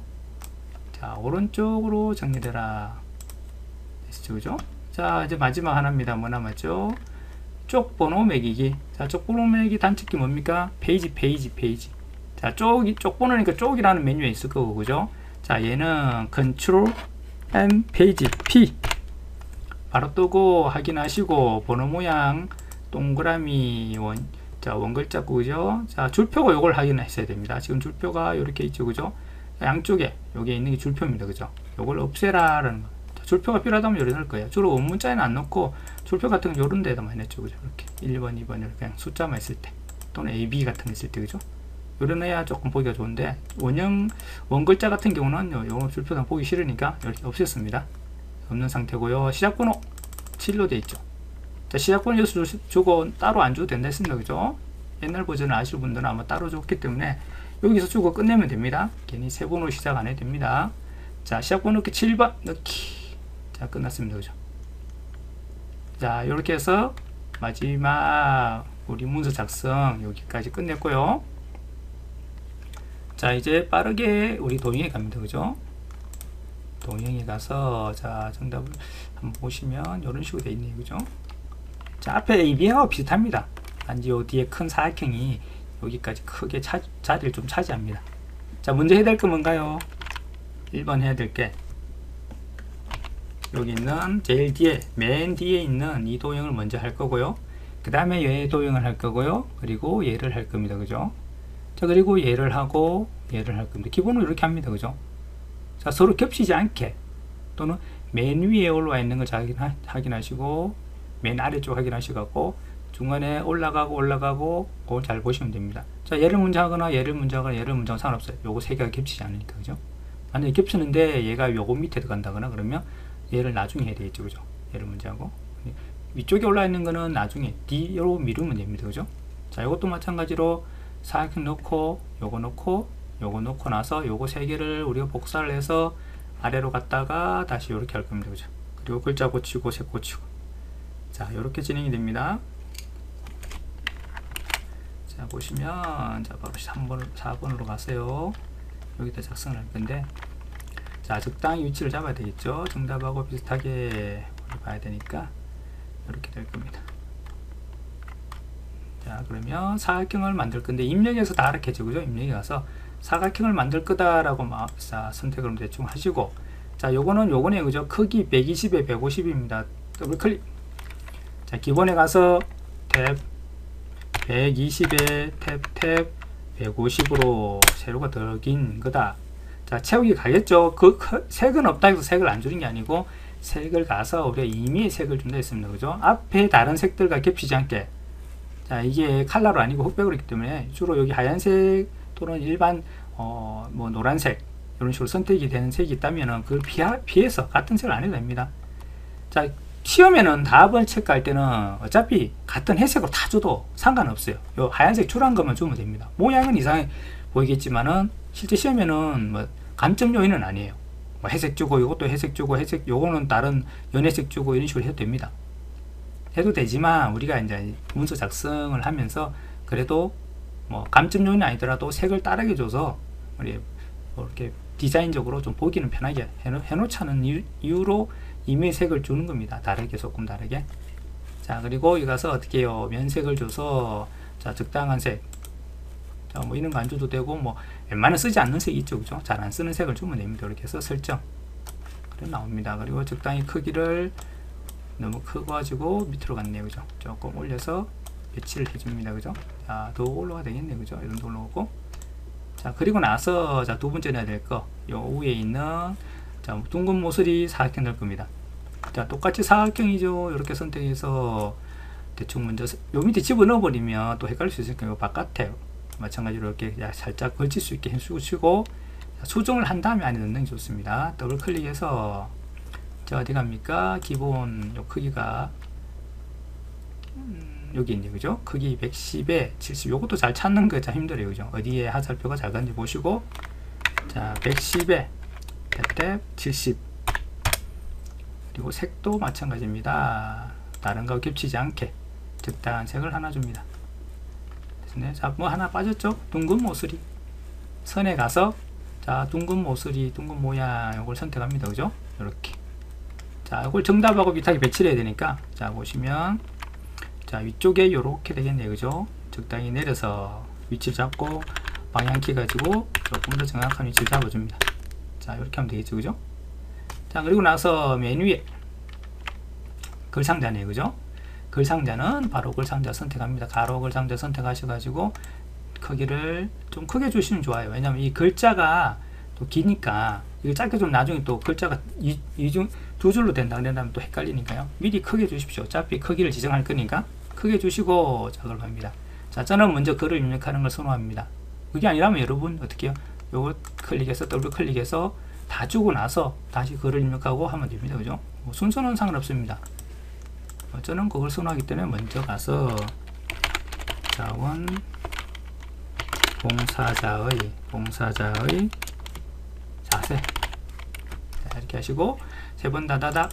자, 오른쪽으로 정리되라. 되시죠, 그죠? 자, 이제 마지막 하나입니다. 뭐 남았죠? 쪽 번호 매기기. 자, 쪽 번호 매기기 단축키 뭡니까? 페이지. 자, 쪽 번호니까 쪽이라는 메뉴에 있을 거고, 그죠? 자, 얘는 컨트롤 M 페이지 P 바로 뜨고 확인하시고 번호 모양 동그라미 원글자고, 그죠? 자, 줄표가 요걸 확인하셔야 됩니다. 지금 줄표가 이렇게 있죠, 그죠? 양쪽에 여기에 있는 게 줄표입니다, 그죠? 요걸 없애라라는 거. 자, 줄표가 필요하다면 요래 넣을 거예요. 주로 원문자에는 안 넣고 줄표 같은 거 요런 데다 많이 냈죠, 그죠? 이렇게 1번, 2번 이렇게 그냥 숫자만 있을 때 또는 AB 같은 거 있을 때, 그죠? 요런 해야 조금 보기가 좋은데 원글자 같은 경우는 요 줄표도 보기 싫으니까 이렇게 없앴습니다. 없는 상태고요. 시작번호 7로 되어 있죠. 자, 시작번호 여기서 주고 따로 안 줘도 된다 했습니다. 그죠? 옛날 버전을 아실 분들은 아마 따로 줬기 때문에 여기서 주고 끝내면 됩니다. 괜히 세 번호 시작 안 해도 됩니다. 자, 시작번호 넣기 7번 넣기. 자, 끝났습니다. 그죠? 자, 이렇게 해서 마지막 우리 문서 작성 여기까지 끝냈고요. 자, 이제 빠르게 우리 도형에 갑니다. 그죠? 도형에 가서 자, 정답을 한번 보시면 이런 식으로 되어 있네요. 그죠? 자, 앞에 AB하고 비슷합니다. 단지 요 뒤에 큰 사각형이 여기까지 크게 자리를 좀 차지합니다. 자, 먼저 해야 될 거 뭔가요? 1번 해야 될 게 여기 있는 제일 뒤에 맨 뒤에 있는 이 도형을 먼저 할 거고요. 그 다음에 얘 도형을 할 거고요. 그리고 얘를 할 겁니다. 그죠? 자, 그리고 얘를 하고 얘를 할 겁니다. 기본으로 이렇게 합니다. 그죠? 자, 서로 겹치지 않게 또는 맨 위에 올라와 있는 거 확인하시고 맨 아래쪽 확인하시고 중간에 올라가고 그걸 잘 보시면 됩니다. 자, 얘를 먼저 하거나 얘를 먼저 하거나 얘를 먼저 하거나 상관없어요. 요거 세 개가 겹치지 않으니까. 그죠? 만약에 겹치는데 얘가 요거 밑에 들어간다거나 그러면 얘를 나중에 해야 되겠죠. 그죠? 얘를 먼저 하고 위쪽에 올라 있는 거는 나중에 D로 미루면 됩니다. 그죠? 자, 이것도 마찬가지로 사각형 넣고 요거 넣고 나서 요거 세 개를 우리가 복사를 해서 아래로 갔다가 다시 이렇게 할 겁니다. 그죠? 그리고 글자 고치고 색 고치고 자, 이렇게 진행이 됩니다. 자, 보시면 자, 바로 4번으로 가세요. 여기다 작성을 할 건데 자, 적당히 위치를 잡아야 되겠죠. 정답하고 비슷하게 봐야 되니까 이렇게 될 겁니다. 자, 그러면 사각형을 만들 건데 입력에서 다 알았겠죠. 그죠? 입력에 가서 사각형을 만들 거다라고 선택을 대충 하시고 자, 요거네. 그죠? 크기 120에 150입니다. 더블 클릭. 자, 기본에 가서 탭 120에 탭 150으로 세로가 더 긴 거다. 자, 채우기 가겠죠. 그 색은 없다 해서 색을 안 주는 게 아니고 색을 가서 우리가 임의의 색을 준다 했습니다. 그죠? 앞에 다른 색들과 겹치지 않게. 자, 이게 칼라로 아니고 흑백으로 있기 때문에 주로 여기 하얀색 또는 일반 뭐 노란색 이런 식으로 선택이 되는 색이 있다면은 그걸 피해서 같은 색을 안 해도 됩니다. 자, 시험에는 답을 체크할 때는 어차피 같은 회색으로 다 줘도 상관없어요. 요 하얀색 줄한 것만 주면 됩니다. 모양은 이상해 보이겠지만은 실제 시험에는 뭐 감점 요인은 아니에요. 뭐 회색 주고 이것도 회색 주고 회색 요거는 다른 연회색 주고 이런 식으로 해도 됩니다. 해도 되지만 우리가 이제 문서 작성을 하면서 그래도 뭐 감점 요인이 아니더라도 색을 다르게 줘서 우리 뭐 이렇게 디자인적으로 좀 보기는 편하게 해놓자는 이유로 이미 색을 주는 겁니다. 다르게, 조금 다르게. 자, 그리고 여기 가서 어떻게 해요? 면색을 줘서, 자, 적당한 색. 자, 뭐 이런 거 안 줘도 되고, 뭐, 웬만하면 쓰지 않는 색이 있죠. 그죠? 잘 안 쓰는 색을 주면 됩니다. 이렇게 해서 설정. 그래 나옵니다. 그리고 적당히 크기를 너무 커가지고 밑으로 갔네요. 그죠? 조금 올려서 배치를 해줍니다. 그죠? 자, 더 올라가 되겠네요. 그죠? 이런 도 올라오고. 자, 그리고 나서, 자, 두 번째 내야 될 거. 요 위에 있는, 자, 둥근 모서리 사각형 넣을 겁니다. 자, 똑같이 사각형이죠. 이렇게 선택해서 대충 먼저 요 밑에 집어넣어 버리면 또 헷갈릴 수 있으니까 요 바깥에 마찬가지로 이렇게 살짝 걸칠 수 있게 해주시고, 수정을 한 다음에 안에 넣는 게 좋습니다. 더블 클릭해서, 자, 어디 갑니까? 기본 요 크기가 여기 있네. 그죠? 크기 110에 70. 요것도 잘 찾는 거 참 힘들어요. 그죠? 어디에 화살표가 잘 가는지 보시고, 자, 110에 탭탭 70. 그리고 색도 마찬가지입니다. 다른 거 겹치지 않게 적당한 색을 하나 줍니다. 됐네. 자, 뭐 하나 빠졌죠? 둥근 모서리. 선에 가서, 자, 둥근 모서리, 둥근 모양, 이걸 선택합니다. 그죠? 이렇게. 자, 이걸 정답하고 비슷하게 배치를 해야 되니까, 자, 보시면, 자, 위쪽에 이렇게 되겠네요. 그죠? 적당히 내려서 위치를 잡고 방향키 가지고 조금 더 정확한 위치를 잡아줍니다. 자, 이렇게 하면 되겠죠. 그죠? 자, 그리고 나서 맨 위에 글상자네요. 그죠? 글상자는 바로 글상자 선택합니다. 가로 글상자 선택하셔가지고 크기를 좀 크게 주시면 좋아요. 왜냐면 이 글자가 또 기니까 이거 짧게 좀 나중에 또 글자가 두 줄로 된다 그런다면 또 헷갈리니까요. 미리 크게 주십시오. 어차피 크기를 지정할 거니까 크게 주시고 작업을 합니다. 자, 저는 먼저 글을 입력하는 걸 선호합니다. 그게 아니라면 여러분 어떻게 해요? 요거 클릭해서 더블 클릭해서 다 주고 나서 다시 글을 입력하고 하면 됩니다. 그죠? 뭐 순서는 상관없습니다. 저는 그걸 선호하기 때문에 먼저 가서 자원 봉사자의 자세. 자, 이렇게 하시고 세 번 다다닥.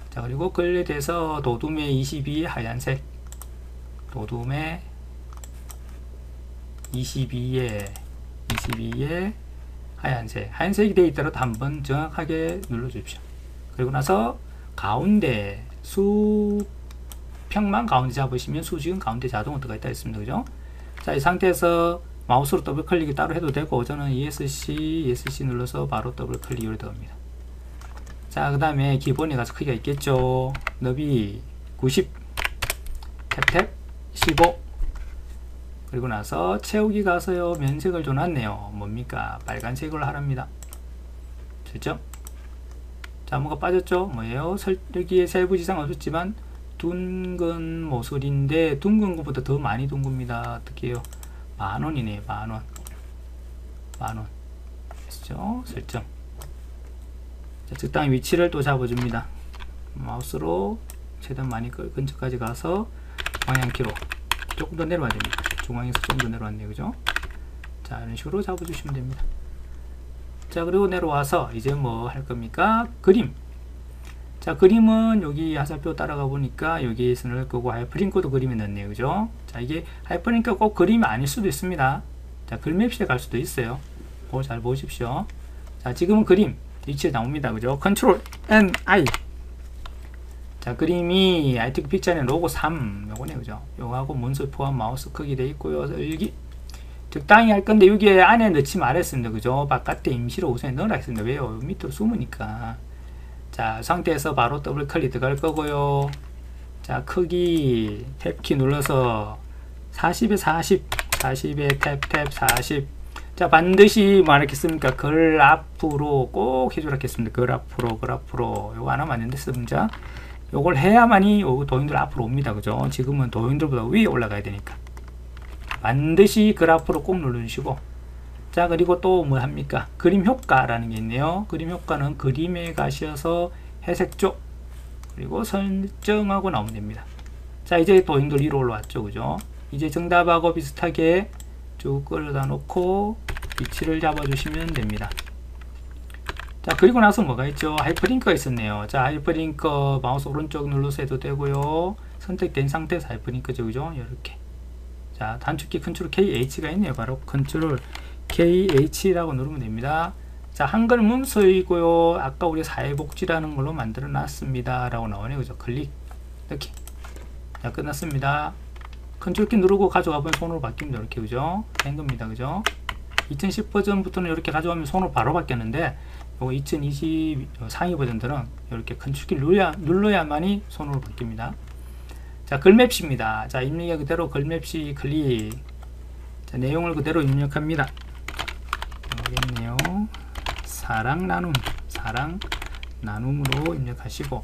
자, 그리고 글에 대해서 도둠의 22의 하얀색, 도둠의 22의 하얀색, 하얀색이 되어 있더라도 한번 정확하게 눌러 주십시오. 그리고 나서 가운데 수평만 가운데 잡으시면 수직은 가운데 자동으로 들어가 있다 했습니다. 그죠? 자, 이 상태에서 마우스로 더블 클릭이 따로 해도 되고, 저는 ESC 눌러서 바로 더블 클릭으로 들어갑니다. 자, 그 다음에 기본에 가서 크기가 있겠죠. 너비 90, 탭탭 15. 그리고 나서 채우기 가서요, 면색을 줘놨네요. 뭡니까? 빨간색으로 하랍니다. 됐죠? 자, 뭐가 빠졌죠? 뭐예요? 여기에 세부 지상 없었지만 둥근 모서리인데 둥근 것보다 더 많이 둥급니다. 어떻게 해요? 만원이네요. 만원. 됐죠? 설정. 자, 적당히 위치를 또 잡아줍니다. 마우스로 최대한 많이 근처까지 가서 방향키로 조금 더 내려와야 됩니다. 중앙에서 좀 더 내려왔네요. 그죠? 자, 이런 식으로 잡아주시면 됩니다. 자, 그리고 내려와서 이제 뭐 할 겁니까? 그림. 자, 그림은 여기 화살표 따라가 보니까 여기에서 넣을 거고, 하이퍼링크도 그림에 넣네요. 그죠? 자, 이게 하이퍼링크가 꼭 그림이 아닐 수도 있습니다. 자, 글맵시에 갈 수도 있어요. 그거 잘 보십시오. 자, 지금은 그림 위치에 나옵니다. 그죠? 컨트롤 N I. 자, 그림이 아이티크 픽처의 로고 3 요거네. 그죠? 요거하고 문서 포함 마우스 크기 되어 있고요. 여기 적당히 할 건데 여기에 안에 넣지 말았습니다. 그죠? 바깥에 임시로 우선에 넣으라 했습니다. 왜요? 밑으로 숨으니까. 자, 상태에서 바로 더블 클릭 들어갈 거고요. 자, 크기 탭키 눌러서 40에 40에 탭 40. 자, 반드시 뭐 하겠습니까? 글 앞으로 꼭 해주라 했습니다. 글 앞으로 요거 안 하면 안 된다 했습니다. 요걸 해야만이 도형들 앞으로 옵니다. 그죠? 지금은 도형들보다 위에 올라가야 되니까 반드시 글 앞으로 꼭 눌러주시고, 자, 그리고 또 뭐 합니까? 그림 효과라는 게 있네요. 그림 효과는 그림에 가셔서 회색 쪽 그리고 설정하고 나오면 됩니다. 자, 이제 도형들 위로 올라왔죠, 그죠? 이제 정답하고 비슷하게 쭉 끌어다 놓고 위치를 잡아주시면 됩니다. 자, 그리고 나서 뭐가 있죠? 하이퍼링크가 있었네요. 자, 하이퍼링크 마우스 오른쪽 눌러서 해도 되고요. 선택된 상태에서 하이퍼링크죠, 그죠? 이렇게. 자, 단축키 컨트롤 KH가 있네요. 바로 컨트롤 KH라고 누르면 됩니다. 자, 한글 문서이고요. 아까 우리 사회복지라는 걸로 만들어 놨습니다. 라고 나오네요. 그죠? 클릭. 이렇게. 자, 끝났습니다. 컨트롤 키 누르고 가져가 보면 손으로 바뀝니다. 이렇게, 그죠? 된 겁니다. 그죠? 2010 버전부터는 이렇게 가져가면 손으로 바로 바뀌었는데, 요거 2020 상위 버전들은 이렇게 컨트롤 키 눌러야만이 손으로 바뀝니다. 자, 글맵시입니다. 자, 입력이 그대로 글맵시 클릭. 자, 내용을 그대로 입력합니다. 모르겠네요. 사랑 나눔으로 입력하시고,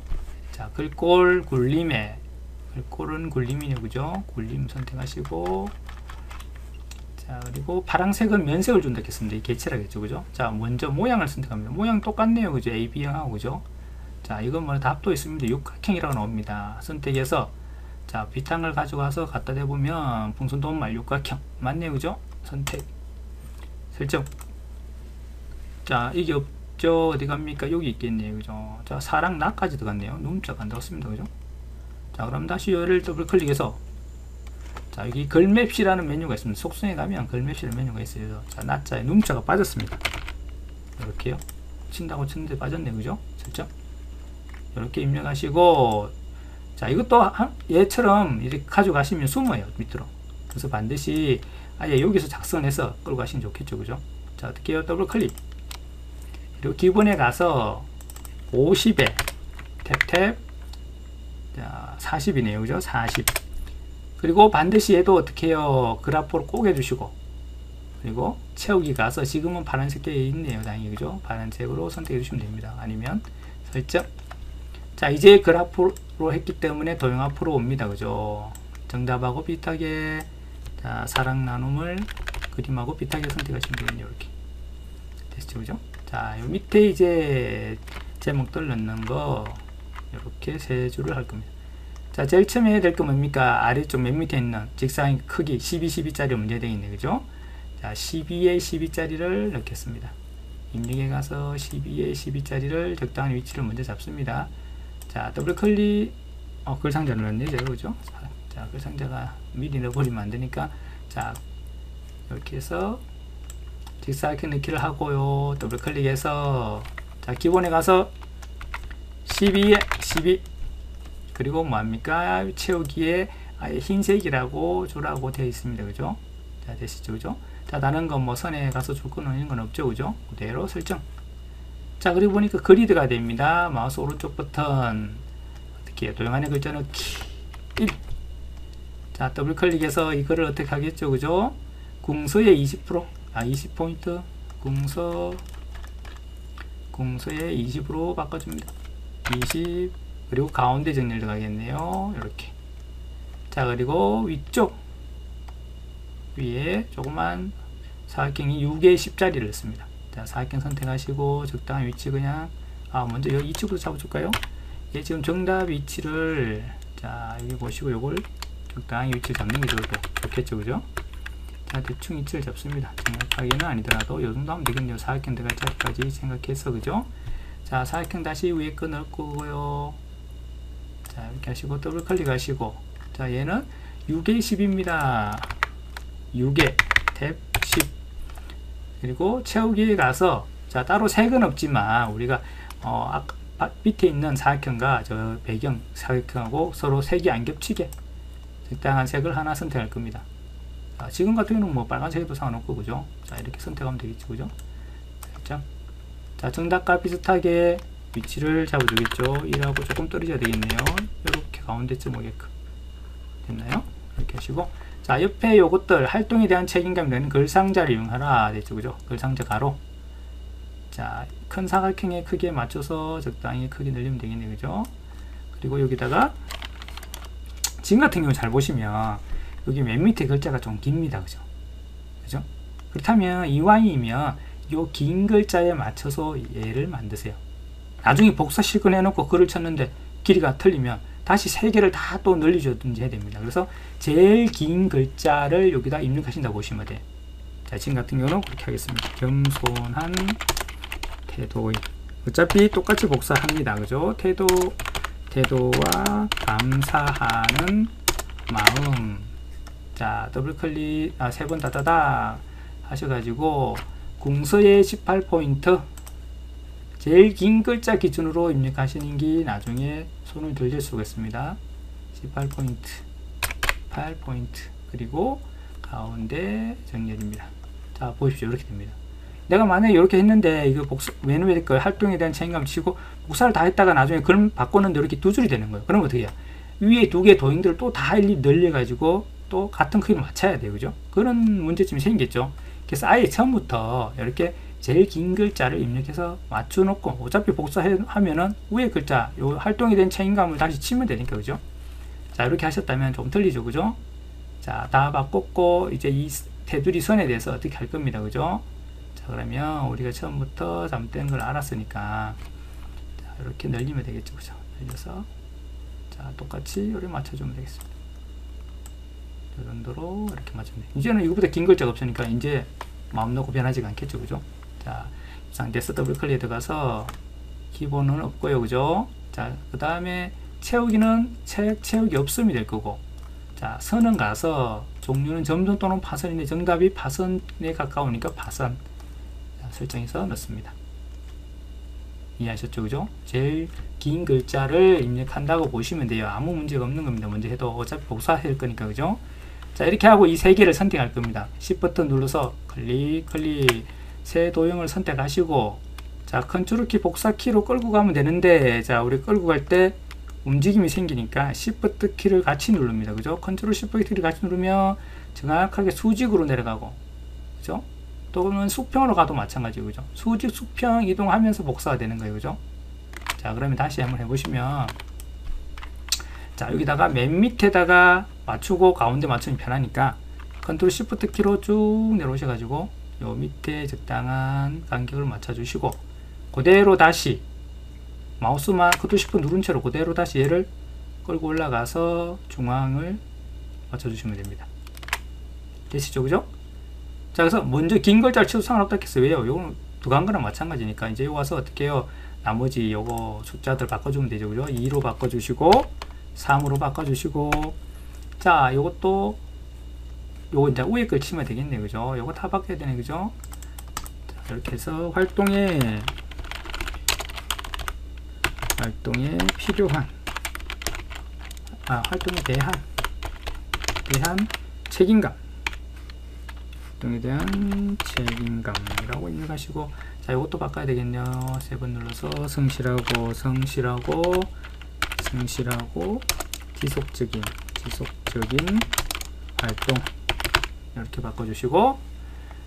자, 글꼴 굴림에, 글꼴은 굴림이네요, 그죠? 굴림 선택하시고, 자, 그리고 파란색은 면색을 준다 했습니다. 이 개체라겠죠, 그죠? 자, 먼저 모양을 선택합니다. 모양 똑같네요, 그죠? AB형하고, 그죠? 자, 이건 뭐 답도 있습니다. 육각형이라고 나옵니다. 선택해서, 자, 비탕을 가져가서 갖다 대보면 풍선도말 육각형 맞네요, 그죠? 선택, 설정. 자, 이게 없죠? 어디 갑니까? 여기 있겠네요, 그죠? 자, 사랑 나까지 들어갔네요. num자가 안 들어갔습니다, 그죠? 자, 그럼 다시 얘를 더블 클릭해서, 자, 여기 글맵시라는 메뉴가 있습니다. 속성에 가면 글맵시라는 메뉴가 있어요. 자, 나자에 num자가 빠졌습니다. 이렇게요. 친다고 쳤는데 빠졌네, 그죠? 설정. 이렇게 입력하시고, 자, 이것도 얘처럼 이렇게 가져가시면 숨어요, 밑으로. 그래서 반드시 아예 여기서 작성해서 끌고 가시면 좋겠죠, 그죠? 자, 어떻게 해요? 더블 클릭. 그리고 기본에 가서 50에 탭탭, 자, 40이네요, 그죠? 40. 그리고 반드시 얘도 어떻게 해요? 그래프로 꼭 해주시고, 그리고 채우기 가서 지금은 파란색 되어 있네요, 다행히, 그죠? 파란색으로 선택해 주시면 됩니다. 아니면 설정. 자, 이제 그래프로 했기 때문에 도형 앞으로 옵니다, 그죠? 정답하고 비슷하게, 자, 사랑 나눔을 그림하고 비슷하게 선택하시면 되겠네요. 이렇게 됐죠, 그죠? 자, 요 밑에 이제 제목들 넣는 거 이렇게 세 줄을 할 겁니다. 자, 제일 처음에 해야 될 거 뭡니까? 아래쪽 맨 밑에 있는 직사인 크기 12, 12짜리 문제 되어 있네, 그죠? 자, 12에 12짜리를 넣겠습니다. 입력에 가서 12에 12짜리를 적당한 위치를 먼저 잡습니다. 자, 더블 클릭, 글상자를 넣었네요, 제가, 그죠? 자, 글상자가 미리 넣어버리면 안 되니까, 자, 이렇게 해서 직사각형 넣기를 하고요. 더블 클릭해서, 자, 기본에 가서 12에 12, 그리고 뭐합니까? 채우기에 아예 흰색이라고 주라고 되어 있습니다, 그죠? 자, 되시죠, 그죠? 자, 다른 건 뭐 선에 가서 줄 거는 있는 건 없죠, 그죠? 그대로 설정. 자, 그리고 보니까 그리드가 됩니다. 마우스 오른쪽 버튼 어떻게 해요? 도형 안에 글자 넣기 1. 자, 더블 클릭해서 이거를 어떻게 하겠죠, 그죠? 궁서의 20%, 20포인트 궁서의 20으로 바꿔줍니다. 20, 그리고 가운데 정렬 들어가겠네요. 이렇게. 자, 그리고 위쪽 위에 조그만 사각형이 6에 10짜리를 넣습니다. 자, 사각형 선택하시고 적당한 위치 그냥, 먼저 여기 이쪽으로 잡아줄까요? 예, 지금 정답 위치를, 자, 여기 보시고 요걸 적당히 위치를 잡는 게 좋겠죠, 그죠? 자, 대충 위치를 잡습니다. 정확하게는 아니더라도 요 정도 하면 되겠네요. 사각형 들어갈 자리까지 생각해서, 그죠? 자, 사각형 다시 위에 거 넣을 거고요. 자, 이렇게 하시고 더블 클릭 하시고, 자, 얘는 6에 10입니다. 6에 탭 10. 그리고 채우기에 가서, 자, 따로 색은 없지만 우리가 밑에 있는 사각형과 저 배경 사각형하고 서로 색이 안 겹치게 적당한 색을 하나 선택할 겁니다. 자, 지금 같은 경우는 뭐 빨간색에도 상관없고, 그죠? 자, 이렇게 선택하면 되겠죠, 그죠? 살짝. 자, 정답과 비슷하게 위치를 잡아주겠죠. 1하고 조금 떨어져야 되겠네요. 이렇게 가운데쯤 오게끔 됐나요? 이렇게 하시고, 자, 옆에 요것들 활동에 대한 책임감 되는 글상자를 이용하라 됐죠, 그죠? 글상자 가로. 자, 큰 사각형의 크기에 맞춰서 적당히 크게 늘리면 되겠네요, 그죠? 그리고 여기다가 지금 같은 경우 잘 보시면 여기 맨 밑에 글자가 좀 깁니다, 그죠? 그죠? 그렇다면 이왕이면 요 긴 글자에 맞춰서 얘를 만드세요. 나중에 복사 실컷 해놓고 글을 쳤는데 길이가 틀리면 다시 3개를 다 또 늘려주든지 해야 됩니다. 그래서 제일 긴 글자를 여기다 입력하신다고 보시면 돼요. 자, 지금 같은 경우는 그렇게 하겠습니다. 겸손한 태도의, 어차피 똑같이 복사합니다. 그죠? 태도와 감사하는 마음. 자, 더블 클릭, 3번 다다다 하셔가지고 궁서의 18포인트, 제일 긴 글자 기준으로 입력하시는 게 나중에 손을 들릴 수가 있습니다. 18포인트, 8포인트, 그리고 가운데 정렬입니다. 자, 보십시오. 이렇게 됩니다. 내가 만약에 이렇게 했는데 이거 메뉴에 그 활동에 대한 책임감을 치고 복사를 다 했다가 나중에 글 바꿨는데 이렇게 두 줄이 되는 거예요. 그럼 어떻게 해요? 위에 두 개의 도형들을 또 다 늘려가지고 또 같은 크기로 맞춰야 돼요. 그죠? 그런 문제점이 생겼죠. 그래서 아예 처음부터 이렇게 제일 긴 글자를 입력해서 맞춰놓고, 어차피 복사하면은 위에 글자, 요 활동에 대한 책임감을 다시 치면 되니까, 그죠? 자, 이렇게 하셨다면 좀 틀리죠, 그죠? 자, 다 바꿨고, 이제 이 테두리 선에 대해서 어떻게 할 겁니다, 그죠? 자, 그러면 우리가 처음부터 잘못된 걸 알았으니까, 자, 이렇게 늘리면 되겠죠, 그죠? 늘려서, 자, 똑같이 이렇게 맞춰주면 되겠습니다. 이 정도로 이렇게 맞추면 돼요. 이제는 이거보다 긴 글자가 없으니까 이제 마음 놓고 변하지가 않겠죠, 그죠? 자, 이 상태에서 더블 클릭에 들어가서 기본은 없고요, 그죠? 자, 그 다음에 채우기는 채우기 없음이 될 거고, 자, 선은 가서 종류는 점선 또는 파선인데 정답이 파선에 가까우니까 파선. 자, 설정해서 넣습니다. 이해하셨죠, 그죠? 제일 긴 글자를 입력한다고 보시면 돼요. 아무 문제가 없는 겁니다. 먼저 해도 어차피 복사할 거니까, 그죠? 자, 이렇게 하고 이 3개를 선택할 겁니다. Shift 버튼 눌러서 클릭, 새 도형을 선택하시고, 자, 컨트롤 키 복사 키로 끌고 가면 되는데, 자, 우리 끌고 갈 때 움직임이 생기니까 Shift 키를 같이 누릅니다. 그죠? 컨트롤 Shift 키를 같이 누르면 정확하게 수직으로 내려가고, 그죠? 또는 수평으로 가도 마찬가지고, 그죠? 수직, 수평 이동하면서 복사가 되는 거예요. 그죠? 자, 그러면 다시 한번 해보시면, 자, 여기다가 맨 밑에다가 맞추고 가운데 맞추면 편하니까 컨트롤 시프트 키로 쭉 내려오셔가지고 요 밑에 적당한 간격을 맞춰주시고, 그대로 다시 마우스만 컨트롤 시프트 누른 채로 그대로 다시 얘를 끌고 올라가서 중앙을 맞춰주시면 됩니다. 되시죠, 그죠? 자, 그래서 먼저 긴 글자를 쳐도 상관없다 했어요. 왜요? 요거는 두간 거랑 마찬가지니까. 이제 여기 와서 어떻게 해요? 나머지 요거 숫자들 바꿔주면 되죠, 그죠? 2로 바꿔주시고 3으로 바꿔주시고, 자, 요것도 요거 이제 위에 걸 치면 되겠네, 그죠? 요거 다 바꿔야 되네, 그죠? 자, 이렇게 해서 활동에 필요한, 활동에 대한 책임감, 활동에 대한 책임감이라고 입력하시고, 자, 이것도 바꿔야 되겠네요. 3번 눌러서 성실하고 지속적인 활동, 이렇게 바꿔주시고,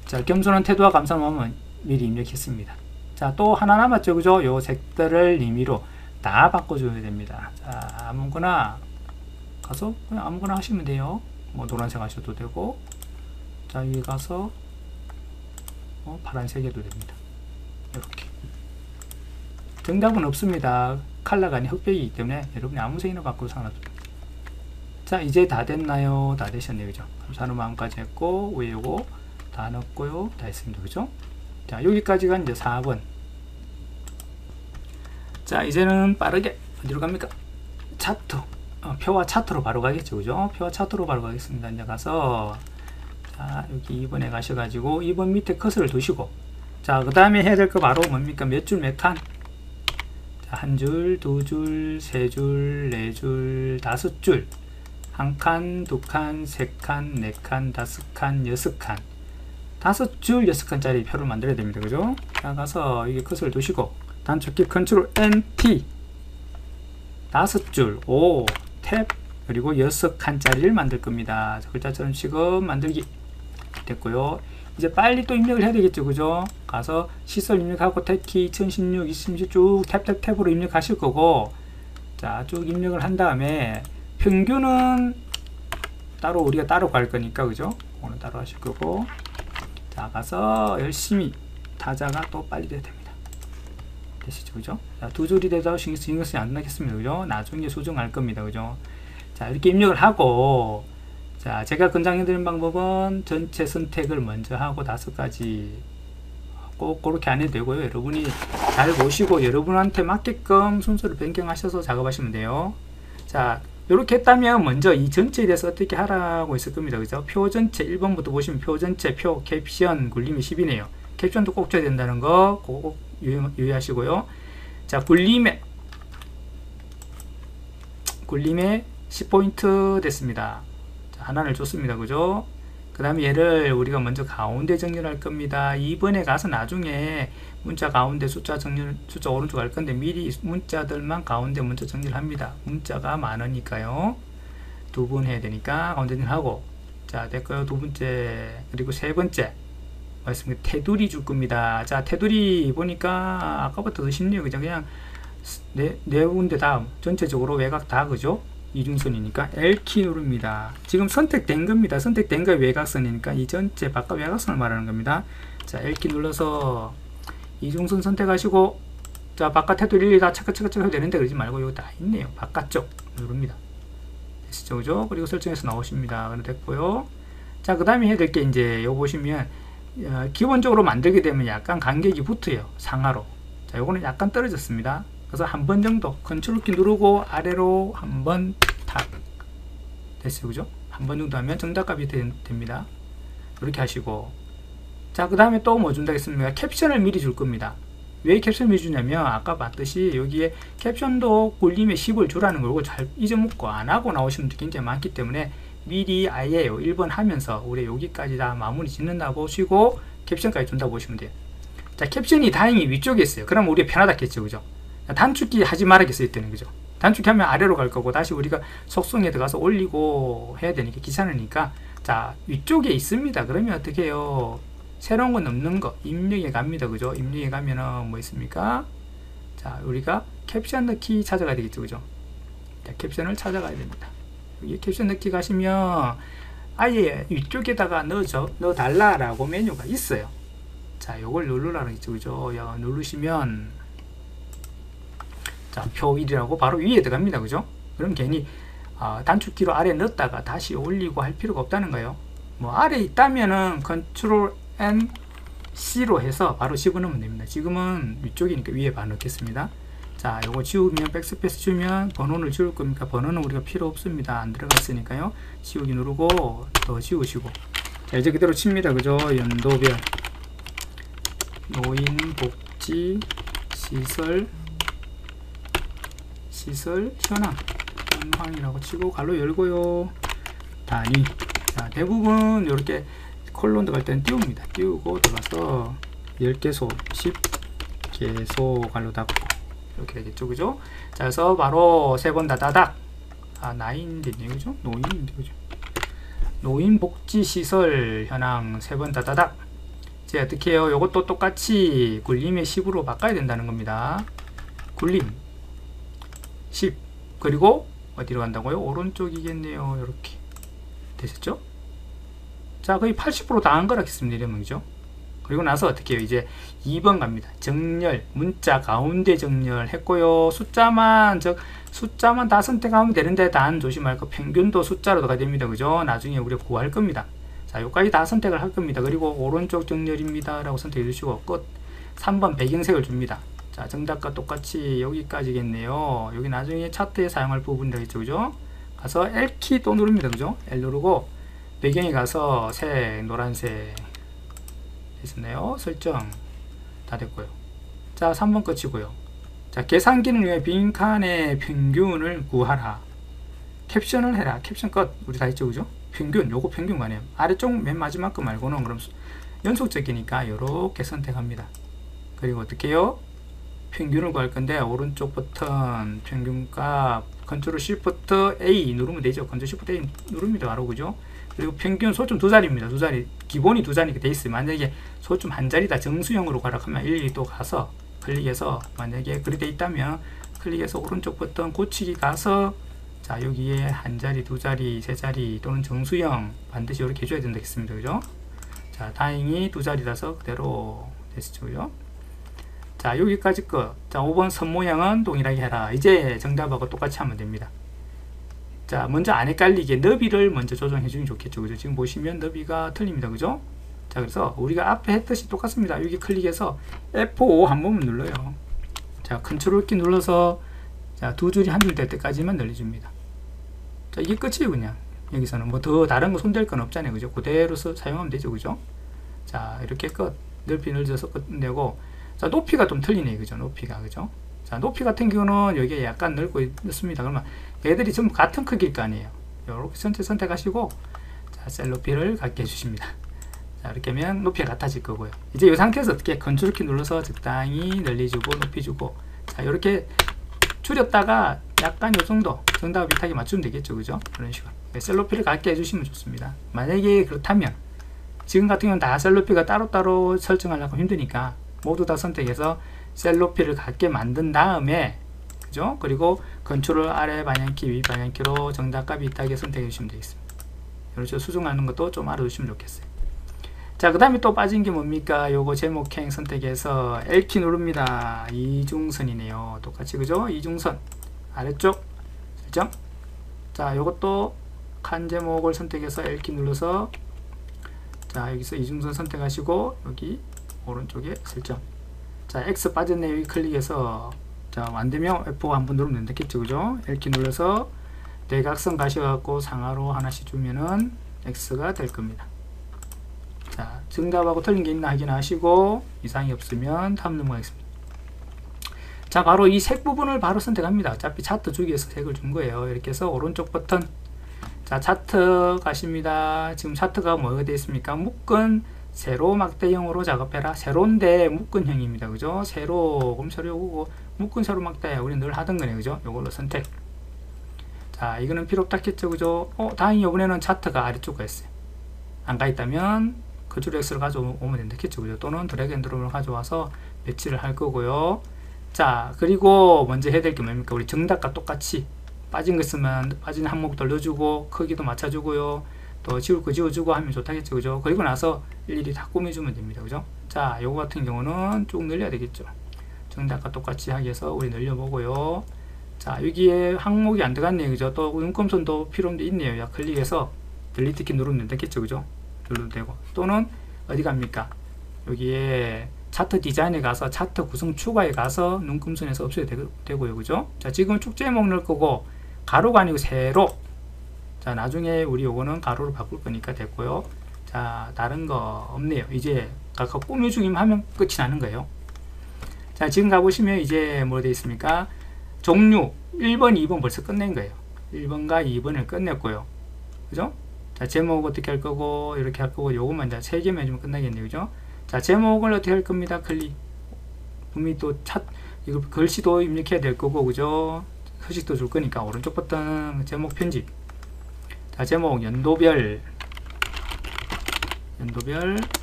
자, 겸손한 태도와 감사한 마음은 미리 입력했습니다. 자, 또 하나 남았죠, 그죠? 요 색들을 임의로 다 바꿔줘야 됩니다. 자, 아무거나 가서 그냥 아무거나 하시면 돼요. 뭐 노란색 하셔도 되고, 자, 여기 가서 파란색 해도 됩니다. 이렇게. 정답은 없습니다. 컬러가 아닌 흑백이기 때문에 여러분이 아무 색이나 바꾸고 상관없습니다. 자, 이제 다 됐나요? 다 되셨네요, 그죠? 감사하는 마음까지 했고, 위에 요거 다 넣었고요, 다 했습니다, 그죠? 자, 여기까지가 이제 4번. 자, 이제는 빠르게 어디로 갑니까? 차트, 표와 차트로 바로 가겠죠, 그죠? 표와 차트로 바로 가겠습니다. 이제 가서, 자, 여기 2번에 가셔가지고 2번 밑에 커서를 두시고, 자, 그 다음에 해야 될 거 바로 뭡니까? 몇 줄, 몇 칸? 자, 한 줄, 두 줄, 세 줄, 네 줄, 다섯 줄, 한 칸, 두 칸, 세 칸, 네 칸, 다섯 칸, 여섯 칸, 5줄 6칸짜리 표를 만들어야 됩니다, 그죠? 자, 가서 이게 커서를 두시고 단축키 컨트롤 NT 5줄 5 탭 그리고 6칸짜리를 만들 겁니다. 자, 글자처럼 지금 만들기 됐고요. 이제 빨리 또 입력을 해야 되겠죠, 그죠? 가서 시설 입력하고 탭키 2016, 2016 쭉 탭으로 입력하실 거고, 자, 쭉 입력을 한 다음에 평균은 따로 우리가 따로 갈 거니까, 그죠? 오늘 따로 하실 거고, 자, 가서 열심히 타자가 또 빨리 돼야 됩니다. 되시죠, 그죠? 자, 두 줄이 돼도 신경 쓰지 않겠습니다, 그죠? 나중에 수정할 겁니다, 그죠? 자, 이렇게 입력을 하고, 자, 제가 권장해드린 방법은 전체 선택을 먼저 하고 5가지 꼭 그렇게 안 해도 되고요. 여러분이 잘 보시고 여러분한테 맞게끔 순서를 변경하셔서 작업하시면 돼요. 자, 이렇게 했다면 먼저 이 전체에 대해서 어떻게 하라고 있을 겁니다, 그죠? 표 전체 1번부터 보시면 표 전체, 표 캡션 굴림이 10이네요. 캡션도 꼭 줘야 된다는 거 꼭 유의하시고요. 자, 굴림에 10포인트 됐습니다. 자, 하나를 줬습니다, 그죠? 그 다음에 얘를 우리가 먼저 가운데 정렬할 겁니다. 2번에 가서 나중에 문자 가운데 숫자 오른쪽 갈 건데 미리 문자들만 가운데 먼저 정렬합니다. 문자가 많으니까요. 2번 해야 되니까 가운데 정렬하고, 자, 됐고요. 2번째, 그리고 3번째 말씀드린 테두리 줄 겁니다. 자, 테두리 보니까 아까부터 더 쉽네요, 그죠? 그냥 네 군데 다 전체적으로 외곽 다, 그죠? 이중선이니까 L키 누릅니다. 지금 선택된 겁니다. 선택된 거 외곽선이니까 이 전체 바깥 외곽선을 말하는 겁니다. 자, L키 눌러서 이중선 선택하시고, 자, 바깥 테두리 다 차근차근 해도 되는데 그러지 말고 여기 다 있네요. 바깥쪽 누릅니다. 되시죠, 그죠? 그리고 설정해서 나오십니다. 그럼 됐고요. 자, 그 다음에 해야 될 게 이제 요 보시면 기본적으로 만들게 되면 약간 간격이 붙어요, 상하로. 자, 요거는 약간 떨어졌습니다. 그래서 한 번 정도 컨트롤키 누르고 아래로 한번 탁 됐어요, 그죠? 한 번 정도 하면 정답값이 됩니다. 이렇게 하시고, 자, 그 다음에 또 뭐 준다 했습니까? 캡션을 미리 줄 겁니다. 왜 캡션을 미리 주냐면 아까 봤듯이 여기에 캡션도 굴림에 10을 주라는 걸고 잘 잊어먹고 안 하고 나오시는 분들이 굉장히 많기 때문에 미리 아예 1번 하면서 우리 여기까지 다 마무리 짓는다 보시고 캡션까지 준다 보시면 돼요. 자, 캡션이 다행히 위쪽에 있어요. 그럼 우리가 편하다겠죠, 그죠? 단축키 하지 말아야겠어요, 이때는, 그죠? 단축키 하면 아래로 갈 거고 다시 우리가 속성에 들어가서 올리고 해야 되니까 귀찮으니까, 자, 위쪽에 있습니다. 그러면 어떻게 해요? 새로운 건 없는 거 입력에 갑니다, 그죠? 입력에 가면은 뭐 있습니까? 자, 우리가 캡션 넣기 찾아가야 되겠죠, 그죠? 자, 캡션을 찾아가야 됩니다. 여기 캡션 넣기 가시면 아예 위쪽에다가 넣어달라라고 메뉴가 있어요. 자, 요걸 누르라고 했죠, 그죠? 누르시면 자, 표 1이라고 바로 위에 들어갑니다, 그죠? 그럼 괜히 단축키로 아래 넣었다가 다시 올리고 할 필요가 없다는 거예요. 뭐 아래 있다면은 컨트롤 N C로 해서 바로 집어넣으면 됩니다. 지금은 위쪽이니까 위에 바로 넣겠습니다. 자, 요거 지우면 백스페이스 주면 번호를 지울 겁니까? 번호는 우리가 필요 없습니다. 안 들어갔으니까요. 지우기 누르고 더 지우시고, 자, 이제 그대로 칩니다, 그죠? 연도별 노인복지 시설 현황이라고 치고 괄호 열고요. 단위. 자, 대부분 이렇게 콜론 들어갈 때는 띄웁니다. 띄우고 들어가서 10개소 10개소 괄호 닫고 이렇게 되겠죠, 그죠? 자, 그래서 바로 3번 다다닥 나인인데, 그죠? 노인인데, 그죠? 노인복지시설 현황 3번 다다닥. 이제 어떻게 해요? 요것도 똑같이 굴림의 10으로 바꿔야 된다는 겁니다. 굴림 10, 그리고 어디로 간다고요? 오른쪽이겠네요. 이렇게 되셨죠? 자, 거의 80% 다 한 거라겠습니다, 이러면, 그죠? 그리고 나서 어떻게 해요? 이제 2번 갑니다. 정렬, 문자 가운데 정렬 했고요. 숫자만 다 선택하면 되는데 단 조심할 거 평균도 숫자로 가야 됩니다, 그죠? 나중에 우리가 구할 겁니다. 자, 여기까지 다 선택을 할 겁니다. 그리고 오른쪽 정렬입니다 라고 선택해 주시고 끝. 3번 배경색을 줍니다. 자, 정답과 똑같이 여기까지겠네요. 여기 나중에 차트에 사용할 부분이 되겠죠, 그죠? 가서 L키 또 누릅니다, 그죠? L 누르고 배경에 가서 색, 노란색 됐었네요. 설정 다 됐고요. 자, 3번 끝이고요. 자, 계산기를 위해 빈칸의 평균을 구하라. 캡션을 해라. 캡션 끝. 우리 다 했죠, 그죠? 평균, 요거 평균 관해요. 아래쪽 맨 마지막 거 말고는 그럼 연속적이니까 요렇게 선택합니다. 그리고 어떻게 해요? 평균을 구할 건데 오른쪽 버튼 평균값 컨트롤 시프트 A 누르면 되죠. 컨트롤 시프트 A 누릅니다, 바로, 그죠? 그리고 평균 소점 2자리입니다. 2자리, 기본이 2자리가 돼 있어요. 만약에 소점 1자리다 정수형으로 가라 하면 일일이 또 가서 클릭해서, 만약에 그리 돼 있다면 클릭해서 오른쪽 버튼 고치기 가서, 자, 여기에 1자리, 2자리, 3자리 또는 정수형 반드시 이렇게 해줘야 된다 했습니다, 그죠? 자, 다행히 두 자리라서 그대로 됐죠. 그죠? 자, 여기까지 거. 자, 5번 선 모양은 동일하게 해라. 이제 정답하고 똑같이 하면 됩니다. 자, 먼저 안 헷갈리게 너비를 먼저 조정해 주면 좋겠죠. 그죠? 지금 보시면 너비가 틀립니다. 그죠? 자, 그래서 우리가 앞에 했듯이 똑같습니다. 여기 클릭해서 F5 한 번만 눌러요. 자, 컨트롤 키 눌러서 자, 두 줄이 한 줄 될 때까지만 늘려줍니다. 자, 이게 끝이에요. 그냥 여기서는 뭐 더 다른 거 손댈 건 없잖아요. 그죠? 그대로 사용하면 되죠. 그죠? 자, 이렇게 끝. 넓이 늘려서 끝내고, 자, 높이가 좀 틀리네요. 그죠? 높이가. 그죠? 자, 높이 같은 경우는 여기에 약간 넓고 있습니다. 그러면 얘들이 전부 같은 크기일 거 아니에요. 이렇게 전체 선택하시고, 자, 셀 높이를 갖게 해주십니다. 자, 이렇게 하면 높이가 같아질 거고요. 이제 이 상태에서 어떻게 컨트롤 키 눌러서 적당히 늘려주고, 높여주고, 자, 이렇게 줄였다가 약간 요 정도 정답 비슷하게 맞추면 되겠죠. 그죠? 그런 식으로. 셀 높이를 갖게 해주시면 좋습니다. 만약에 그렇다면, 지금 같은 경우는 다 셀 높이가 따로따로 설정하려고 힘드니까, 모두 다 선택해서 셀 높이를 갖게 만든 다음에, 그죠? 그리고 컨트롤 아래 방향키, 위 방향키로 정답과 비슷하게 선택해 주시면 되겠습니다. 그렇죠. 수정하는 것도 좀 알아두시면 좋겠어요. 자, 그 다음에 또 빠진 게 뭡니까? 요거 제목행 선택해서 L키 누릅니다. 이중선이네요. 똑같이, 그죠? 이중선. 아래쪽 설정. 자, 요것도 칸 제목을 선택해서 L키 눌러서, 자, 여기서 이중선 선택하시고, 여기 오른쪽에 설정. 자, X 빠졌네요. 여기 클릭해서, 자, 안되면 F5 한번 누르면 되겠죠. 그죠? L키 눌러서 대각선 가셔갖고 상하로 하나씩 주면은 X가 될 겁니다. 자, 정답하고 틀린 게 있나 확인하시고, 이상이 없으면 다음 넘어가겠습니다. 자, 바로 이 색 부분을 바로 선택합니다. 어차피 차트 주기 위해서 색을 준 거예요. 이렇게 해서 오른쪽 버튼, 자, 차트 가십니다. 지금 차트가 뭐가 되어 있습니까? 묶은 세로 막대형으로 작업해라. 세로인데 묶은형입니다. 그죠? 세로, 그럼 세로고, 묶은 세로 막대. 우리 늘 하던 거네. 그죠? 요걸로 선택. 자, 이거는 필요 없다겠죠. 그죠? 다행히 이번에는 차트가 아래쪽 가 있어요. 안 가 있다면, 컨트롤 X를 가져오면 된다겠죠. 그죠? 또는 드래그 앤 드롭을 가져와서 배치를 할 거고요. 자, 그리고 먼저 해야 될 게 뭡니까? 우리 정답과 똑같이 빠진 거 있으면 빠진 항목 돌려주고, 크기도 맞춰주고요. 또 지울 거 지워주고 하면 좋다겠죠. 그죠? 그리고 나서 일일이 다 꾸며주면 됩니다. 그죠? 자, 요거 같은 경우는 쭉 늘려야 되겠죠. 정답과 똑같이 하기 위해서 우리 늘려보고요. 자, 여기에 항목이 안 들어갔네요. 그죠? 또 눈금선도 필요한데 있네요. 야, 클릭해서 딜리트 키 누르면 되겠죠. 그죠? 눌러도 되고. 또는 어디 갑니까? 여기에 차트 디자인에 가서 차트 구성 추가에 가서 눈금선에서 없애도 되고요. 그죠? 자, 지금 축 제목 넣을 거고, 가로가 아니고 세로. 자, 나중에 우리 요거는 가로로 바꿀 거니까 됐고요. 자, 다른 거 없네요. 이제 각각 꾸며주기만 하면 끝이 나는 거예요. 자, 지금 가보시면 이제 뭐 되어 있습니까? 종류 1번, 2번 벌써 끝낸 거예요. 1번과 2번을 끝냈고요. 그죠? 자, 제목 어떻게 할 거고, 이렇게 할 거고, 요것만 이제 3개만 해주면 끝나겠네요. 그죠? 자, 제목을 어떻게 할 겁니다. 클릭. 분명히 또 이거 글씨도 입력해야 될 거고, 그죠? 서식도 줄 거니까, 오른쪽 버튼 제목 편집. 자, 제목 연도별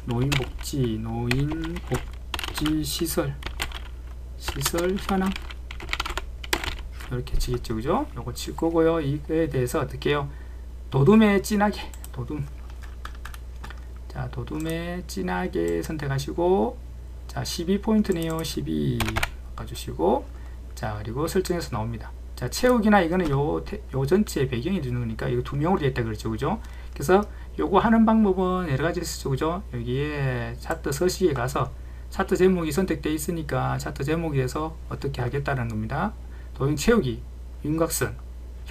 노인복지 시설 현황 이렇게 치겠죠. 그죠? 요거 칠 거고요. 이거에 대해서 어떻게 해요? 도둠에 진하게 자, 도둠에 진하게 선택하시고, 자, 12포인트네요. 12 바꿔주시고, 자, 그리고 설정해서 나옵니다. 자, 채우기나 이거는 요 전체 배경이 되는 거니까 이거 2명으로 되어 있다 그랬죠. 그죠? 그래서 요거 하는 방법은 여러 가지 있었죠. 그죠? 여기에 차트 서식에 가서 차트 제목이 선택되어 있으니까 차트 제목에 대해서 어떻게 하겠다는 겁니다. 도형 채우기, 윤곽선,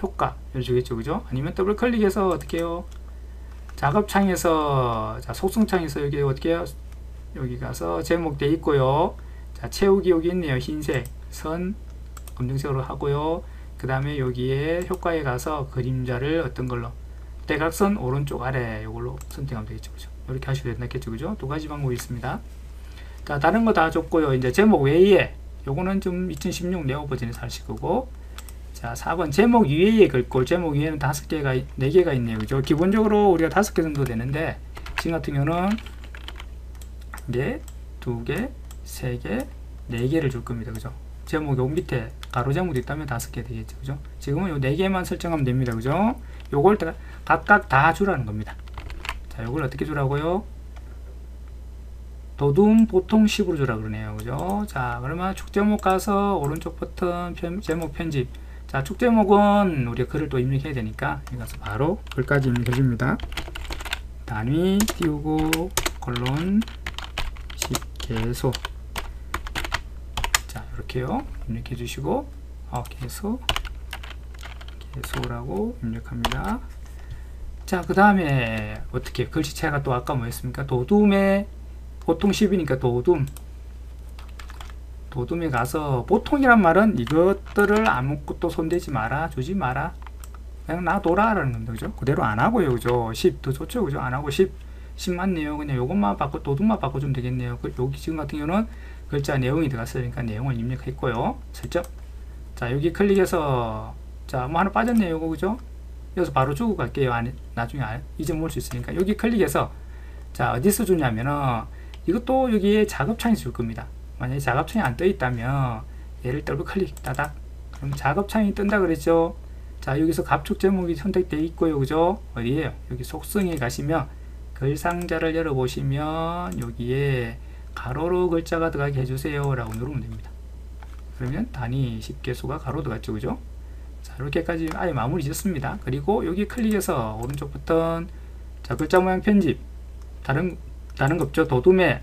효과, 이렇게 주겠죠. 그죠? 아니면 더블 클릭해서 어떻게 해요? 작업창에서, 자, 속성창에서 여기 어떻게 해요? 여기 가서 제목 되어 있고요. 자, 채우기 여기 있네요. 흰색, 선, 검정색으로 하고요. 그 다음에 여기에 효과에 가서 그림자를 어떤 걸로, 대각선 오른쪽 아래 이걸로 선택하면 되겠죠. 그죠? 이렇게 하셔도 된다겠죠. 그죠? 두 가지 방법이 있습니다. 자, 다른 거 다 줬고요. 이제 제목 외에 요거는 좀 2016 네오 버전에서 하실 거고, 자, 4번 제목 위에 긁고, 제목 위에는 5개가 4개가 있네요. 그죠? 기본적으로 우리가 5개 정도 되는데, 지금 같은 경우는 1개, 2개, 3개, 4개를 줄 겁니다. 그죠? 제목 요 밑에 가로 제목도 있다면 5개 되겠죠. 그죠? 지금은 요 4개만 설정하면 됩니다. 그죠? 요걸 각각 다 주라는 겁니다. 자, 요걸 어떻게 주라고요? 도둠 보통 10으로 주라 그러네요. 그죠? 자, 그러면 축제목 가서 오른쪽 버튼 제목 편집. 자, 축제목은 우리가 글을 또 입력해야 되니까 여기 가서 바로 글까지 입력해 줍니다. 단위 띄우고 콜론 10개소. 자, 이렇게요. 입력해 주시고 개소라고 입력합니다. 자, 그 다음에 어떻게 글씨체가 또 아까 뭐였습니까? 도둠에 보통 10이니까 도둠에 가서 보통이란 말은 이것들을 아무것도 손대지 마라, 주지 마라, 그냥 놔둬라 라는 겁니다. 그죠? 그대로 안 하고요. 그죠? 10 더 좋죠. 그죠? 안 하고 10 맞네요. 그냥 요것만 도둠만 바꿔주면 되겠네요. 여기 지금 같은 경우는 글자 내용이 들어갔으니까 내용을 입력했고요. 설정. 자, 여기 클릭해서 자, 뭐 하나 빠졌네요. 이거 그죠? 여기서 바로 주고 갈게요. 나중에 잊어먹을 수 있으니까 여기 클릭해서 자, 어디서 주냐면은 이것도 여기에 작업창에서 줄 겁니다. 만약에 작업창이 안 떠 있다면 얘를 더블 클릭 따닥, 그럼 작업창이 뜬다 그랬죠. 자, 여기서 갑축 제목이 선택되어 있고요. 그죠? 어디에요? 여기 속성에 가시면 글 상자를 열어 보시면 여기에 가로로 글자가 들어가게 해주세요 라고 누르면 됩니다. 그러면 단위 10개소가 가로 들어갔죠. 그죠? 자, 이렇게까지 아예 마무리 짓습니다. 그리고 여기 클릭해서 오른쪽 버튼, 자, 글자 모양 편집, 다른 거 없죠. 도둠에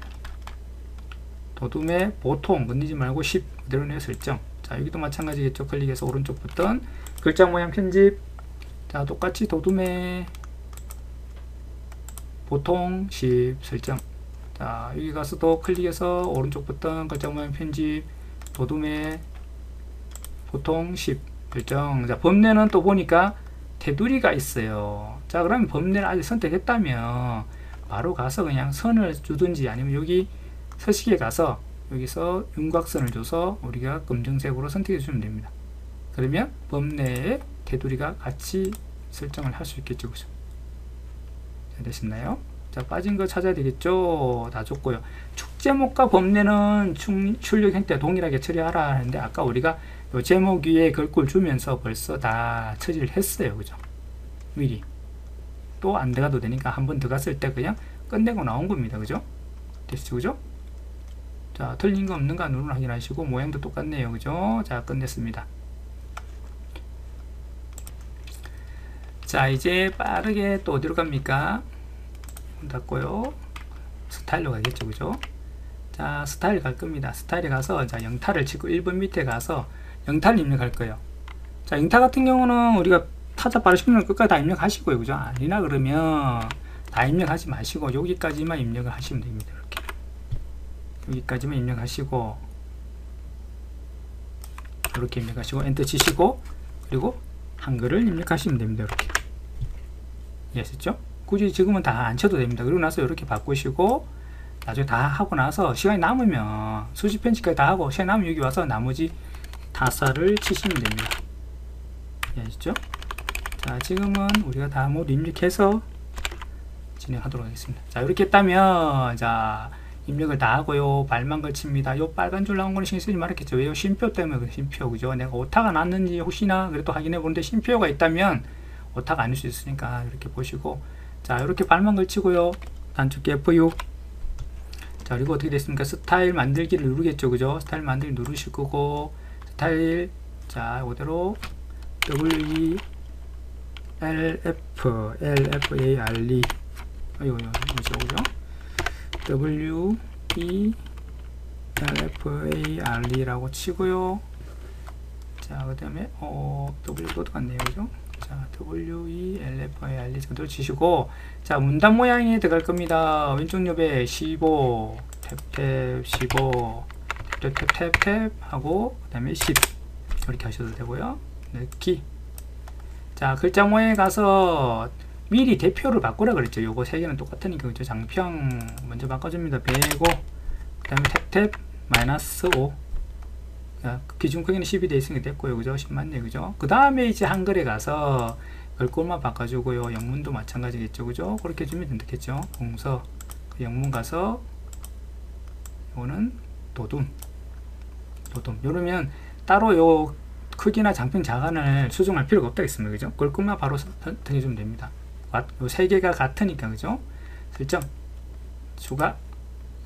보통 건드리지 말고 10 그대로 내 설정. 자, 여기도 마찬가지겠죠. 클릭해서 오른쪽 버튼, 글자 모양 편집. 자, 똑같이 도둠에 보통 10 설정. 자, 여기 가서 또 클릭해서 오른쪽 버튼, 글자 모양 편집, 도둠에 보통 10 설정. 자, 범례는 또 보니까 테두리가 있어요. 자, 그러면 범례를 아직 선택했다면 바로 가서 그냥 선을 주든지 아니면 여기 서식에 가서 여기서 윤곽선을 줘서 우리가 검정색으로 선택해 주시면 됩니다. 그러면 범례에 테두리가 같이 설정을 할 수 있겠죠. 그죠? 자, 되셨나요? 자, 빠진 거 찾아야 되겠죠. 다 줬고요. 축제목과 범례는 출력 형태 동일하게 처리하라 하는데 아까 우리가 요 제목 위에 글꼴 주면서 벌써 다 처리를 했어요. 그죠? 미리 또 안 들어가도 되니까 한번 들어갔을 때 그냥 끝내고 나온 겁니다. 그죠? 됐죠? 그죠? 자, 틀린 거 없는가 누르면 확인하시고 모양도 똑같네요. 그죠? 자, 끝냈습니다. 자, 이제 빠르게 또 어디로 갑니까? 닫고요. 스타일로 가겠죠. 그죠? 자, 스타일 갈 겁니다. 스타일에 가서 자, 영타를 치고 1번 밑에 가서 영타를 입력할 거예요. 자, 영타 같은 경우는 우리가 타자 빠르시면 끝까지 다 입력하시고요. 그죠? 아니나 그러면 다 입력하지 마시고 여기까지만 입력을 하시면 됩니다. 이렇게 여기까지만 입력하시고 이렇게 입력하시고 엔터 치시고 그리고 한글을 입력하시면 됩니다. 이렇게 이해하셨죠? 굳이 지금은 다 안 쳐도 됩니다. 그리고 나서 이렇게 바꾸시고 나중에 다 하고 나서 시간이 남으면 수집 편집까지 다 하고 시간이 남으면 여기 와서 나머지 타사를 치시면 됩니다. 이해하셨죠? 자, 지금은 우리가 다 모두 입력해서 진행하도록 하겠습니다. 자, 이렇게 했다면 자, 입력을 다 하고요. 발만 걸칩니다. 요 빨간 줄 나온 거는 신경 쓰지 말았겠죠. 왜요? 쉼표 때문에 쉼표. 그죠? 내가 오타가 났는지 혹시나 그래도 확인해 보는데 쉼표가 있다면 오타가 아닐 수 있으니까 이렇게 보시고 자, 이렇게 발만 걸치고요. 단축키 F6. 자, 그리고 어떻게 됐습니까? 스타일 만들기를 누르겠죠. 그죠? 스타일 만들기 누르실 거고 스타일 자, 이대로 WELFARE 뭐죠? 그죠? WELFARE라고 치고요. 자, 그 다음에 W도 같네요. 그죠? 자, WELFARE 그대로 치시고 자, 문단 모양이 들어갈 겁니다. 왼쪽 옆에 15 탭탭 15 탭탭 하고 그 다음에 10 이렇게 하셔도 되고요. 넣기. 자, 글자 모양에 가서 미리 대표를 바꾸라 그랬죠. 요거 세 개는 똑같으니까 그죠? 장평 먼저 바꿔줍니다. 105 그 다음에 탭탭 -5 기준 크기는 10이 되어 있으니까 됐고요. 그죠? 10 맞네. 그죠? 그 다음에 이제 한글에 가서 글꼴만 바꿔주고요. 영문도 마찬가지겠죠. 그죠? 그렇게 해주면 되겠죠. 공서 그 영문 가서 이거는 도둠 이러면 따로 요 크기나 장평 자간을 수정할 필요가 없다 했습니다. 그죠? 글꼴만 바로 선택해주면 됩니다. 요 세 개가 같으니까. 그죠? 설정 추가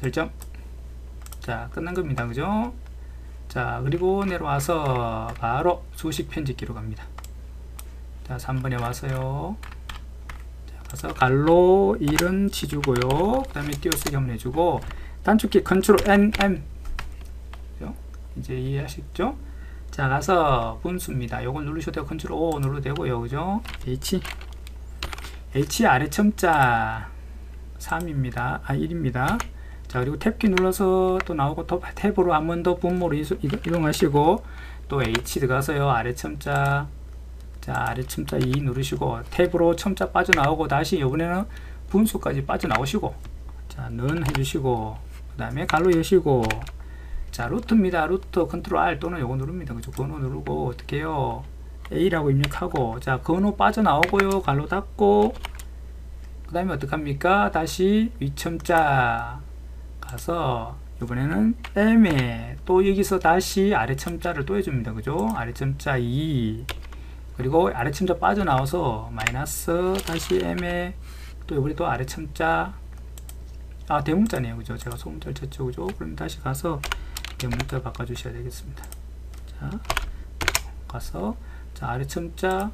설정. 자, 끝난 겁니다. 그죠? 자, 그리고 내려와서 바로 수식 편집기로 갑니다. 자, 3번에 와서요. 자, 가서 갈로 1은 치주고요. 그 다음에 띄어쓰기 한번 해주고, 단축키 컨트롤 N, M. 그죠? 이제 이해하시죠? 자, 가서 분수입니다. 요걸 누르셔도 되고, 컨트롤 O 눌러도 되고요. 그죠? H 아래 첨자 3입니다. 1입니다. 자, 그리고 탭키 눌러서 또 나오고, 또 탭으로 한 번 더 분모로 이동하시고, 또 H 들어가서요. 아래 첨자, 자, 아래 첨자 2 누르시고, 탭으로 첨자 빠져나오고, 다시 이번에는 분수까지 빠져나오시고, 자, 는 해주시고, 그 다음에 갈로 여시고, 자, 루트입니다. 루트 컨트롤 R 또는 요거 누릅니다. 그죠? 번호 누르고, 어떻게 해요? A라고 입력하고, 자, 번호 빠져나오고요. 갈로 닫고, 그 다음에 어떡합니까? 다시 위첨자 가서 이번에는 M에 또 여기서 다시 아래 첨자를 또 해줍니다. 그죠? 아래 첨자 2 그리고 아래 첨자 빠져나와서 마이너스 다시 M에 또 이번에 또 아래 첨자 대문자네요. 그죠? 제가 소문자를 쳤죠. 그죠? 그럼 다시 가서 대문자 바꿔주셔야 되겠습니다. 자, 가서 자, 아래 첨자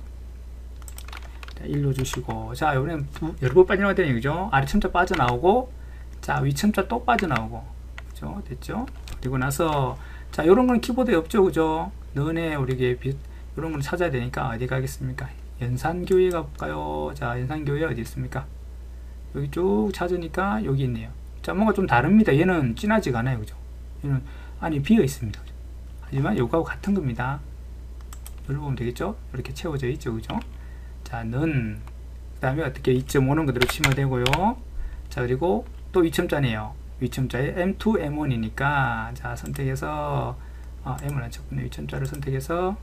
1 넣어주시고, 자, 이번엔 여러 번 빠져나와야 되네요. 그죠? 아래 첨자 빠져나오고, 자, 위 첨자 또 빠져나오고, 그죠? 됐죠? 그리고 나서, 자, 요런 건 키보드에 없죠. 그죠? 너네 우리에게 요런 건 찾아야 되니까 어디 가겠습니까? 연산교회 가볼까요? 자, 연산교회 어디 있습니까? 여기 쭉 찾으니까 여기 있네요. 자, 뭔가 좀 다릅니다. 얘는 진하지가 않아요. 그죠? 얘는 안이 비어 있습니다. 그죠? 하지만 요거하고 같은 겁니다. 눌러보면 되겠죠? 이렇게 채워져 있죠. 그죠? 자, 는, 그 다음에 어떻게 2.5는 그대로 치면 되고요. 자, 그리고 또 위첨자네요. 위첨자에 M2, M1이니까, 자, 선택해서, M을 안 쳤군요. 위첨자를 선택해서,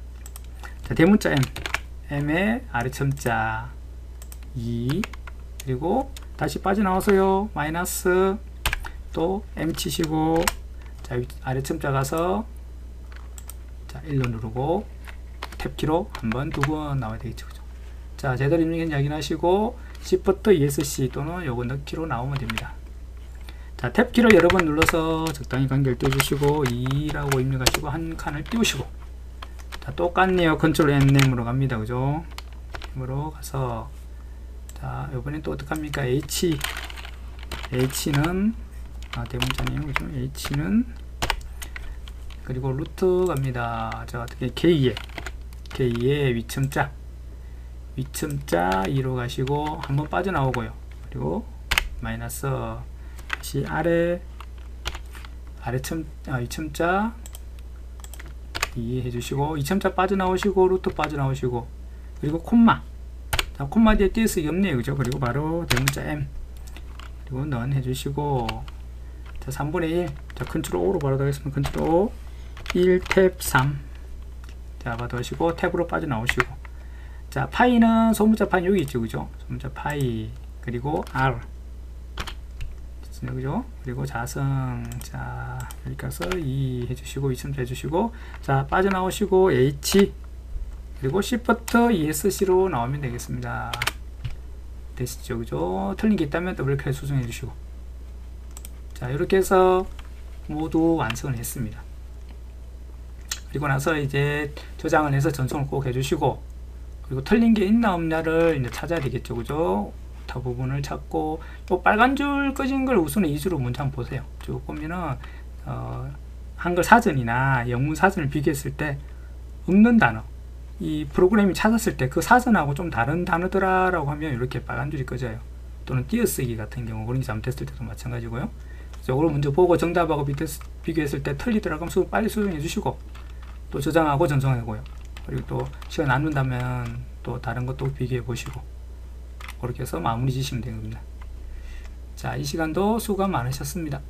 자, 대문자 M, M의 아래 첨자 2, 그리고 다시 빠져나와서요. 마이너스, 또 M 치시고, 자, 아래 첨자 가서, 자, 1로 누르고, 탭키로 한 번, 두 번 나와야 되겠죠. 그죠? 자, 제대로 입력했는지 확인하시고 Shift ESC 또는 요거 넣기로 나오면 됩니다. 자, 탭키를 여러 번 눌러서 적당히 간격을 띄워주시고 2라고 입력하시고 한 칸을 띄우시고, 자, 똑같네요. 컨트롤 N으로 갑니다. 그죠? N으로 가서, 자, 요번엔 또 어떡합니까? H는 대문자네요. 그죠? H는 그리고 루트 갑니다. 자, 어떻게 K에 위첨자 2로 가시고 한번 빠져나오고요. 그리고 마이너스 다시 위첨자 2 해주시고, 위첨자 빠져나오시고 루트 빠져나오시고, 그리고 콤마, 자, 콤마 뒤에 띄어쓰기 없네요. 그죠? 그리고 바로 대문자 M, 그리고 넌 해주시고, 자, 3분의 1, 자, 컨트롤 O로 바로 가겠습니다. 컨트롤 O 1 탭 3, 자, 받으시고 탭으로 빠져나오시고, 자, 파이는 소문자 파이 여기 있죠. 그죠? 소문자 파이, 그리고 R, 그죠? 그리고 자성, 자, 여기 가서 2 해주시고, 2첨자 해주시고, 자, 빠져나오시고 H, 그리고 Shift ESC로 나오면 되겠습니다. 되시죠? 그죠? 틀린 게 있다면 더블클릭 수정해 주시고, 자, 이렇게 해서 모두 완성을 했습니다. 그리고 나서 이제 저장을 해서 전송을 꼭 해주시고, 그리고 틀린 게 있나 없냐를 이제 찾아야 되겠죠. 그죠? 다 부분을 찾고, 또 빨간 줄 꺼진 걸 우선 2주로 문자 한번 보세요. 쭉 보면은 한글 사전이나 영문 사전을 비교했을 때 없는 단어, 이 프로그램이 찾았을 때 그 사전하고 좀 다른 단어더라 라고 하면 이렇게 빨간 줄이 꺼져요. 또는 띄어쓰기 같은 경우 그런 게 잘못했을 때도 마찬가지고요. 이걸 먼저 보고 정답하고 비교했을 때 틀리더라고 하면 빨리 수정해 주시고, 또 저장하고 전송하고요. 그리고 또 시간 남는다면 또 다른 것도 비교해 보시고, 그렇게 해서 마무리 지시면 됩니다. 자, 이 시간도 수고 많으셨습니다.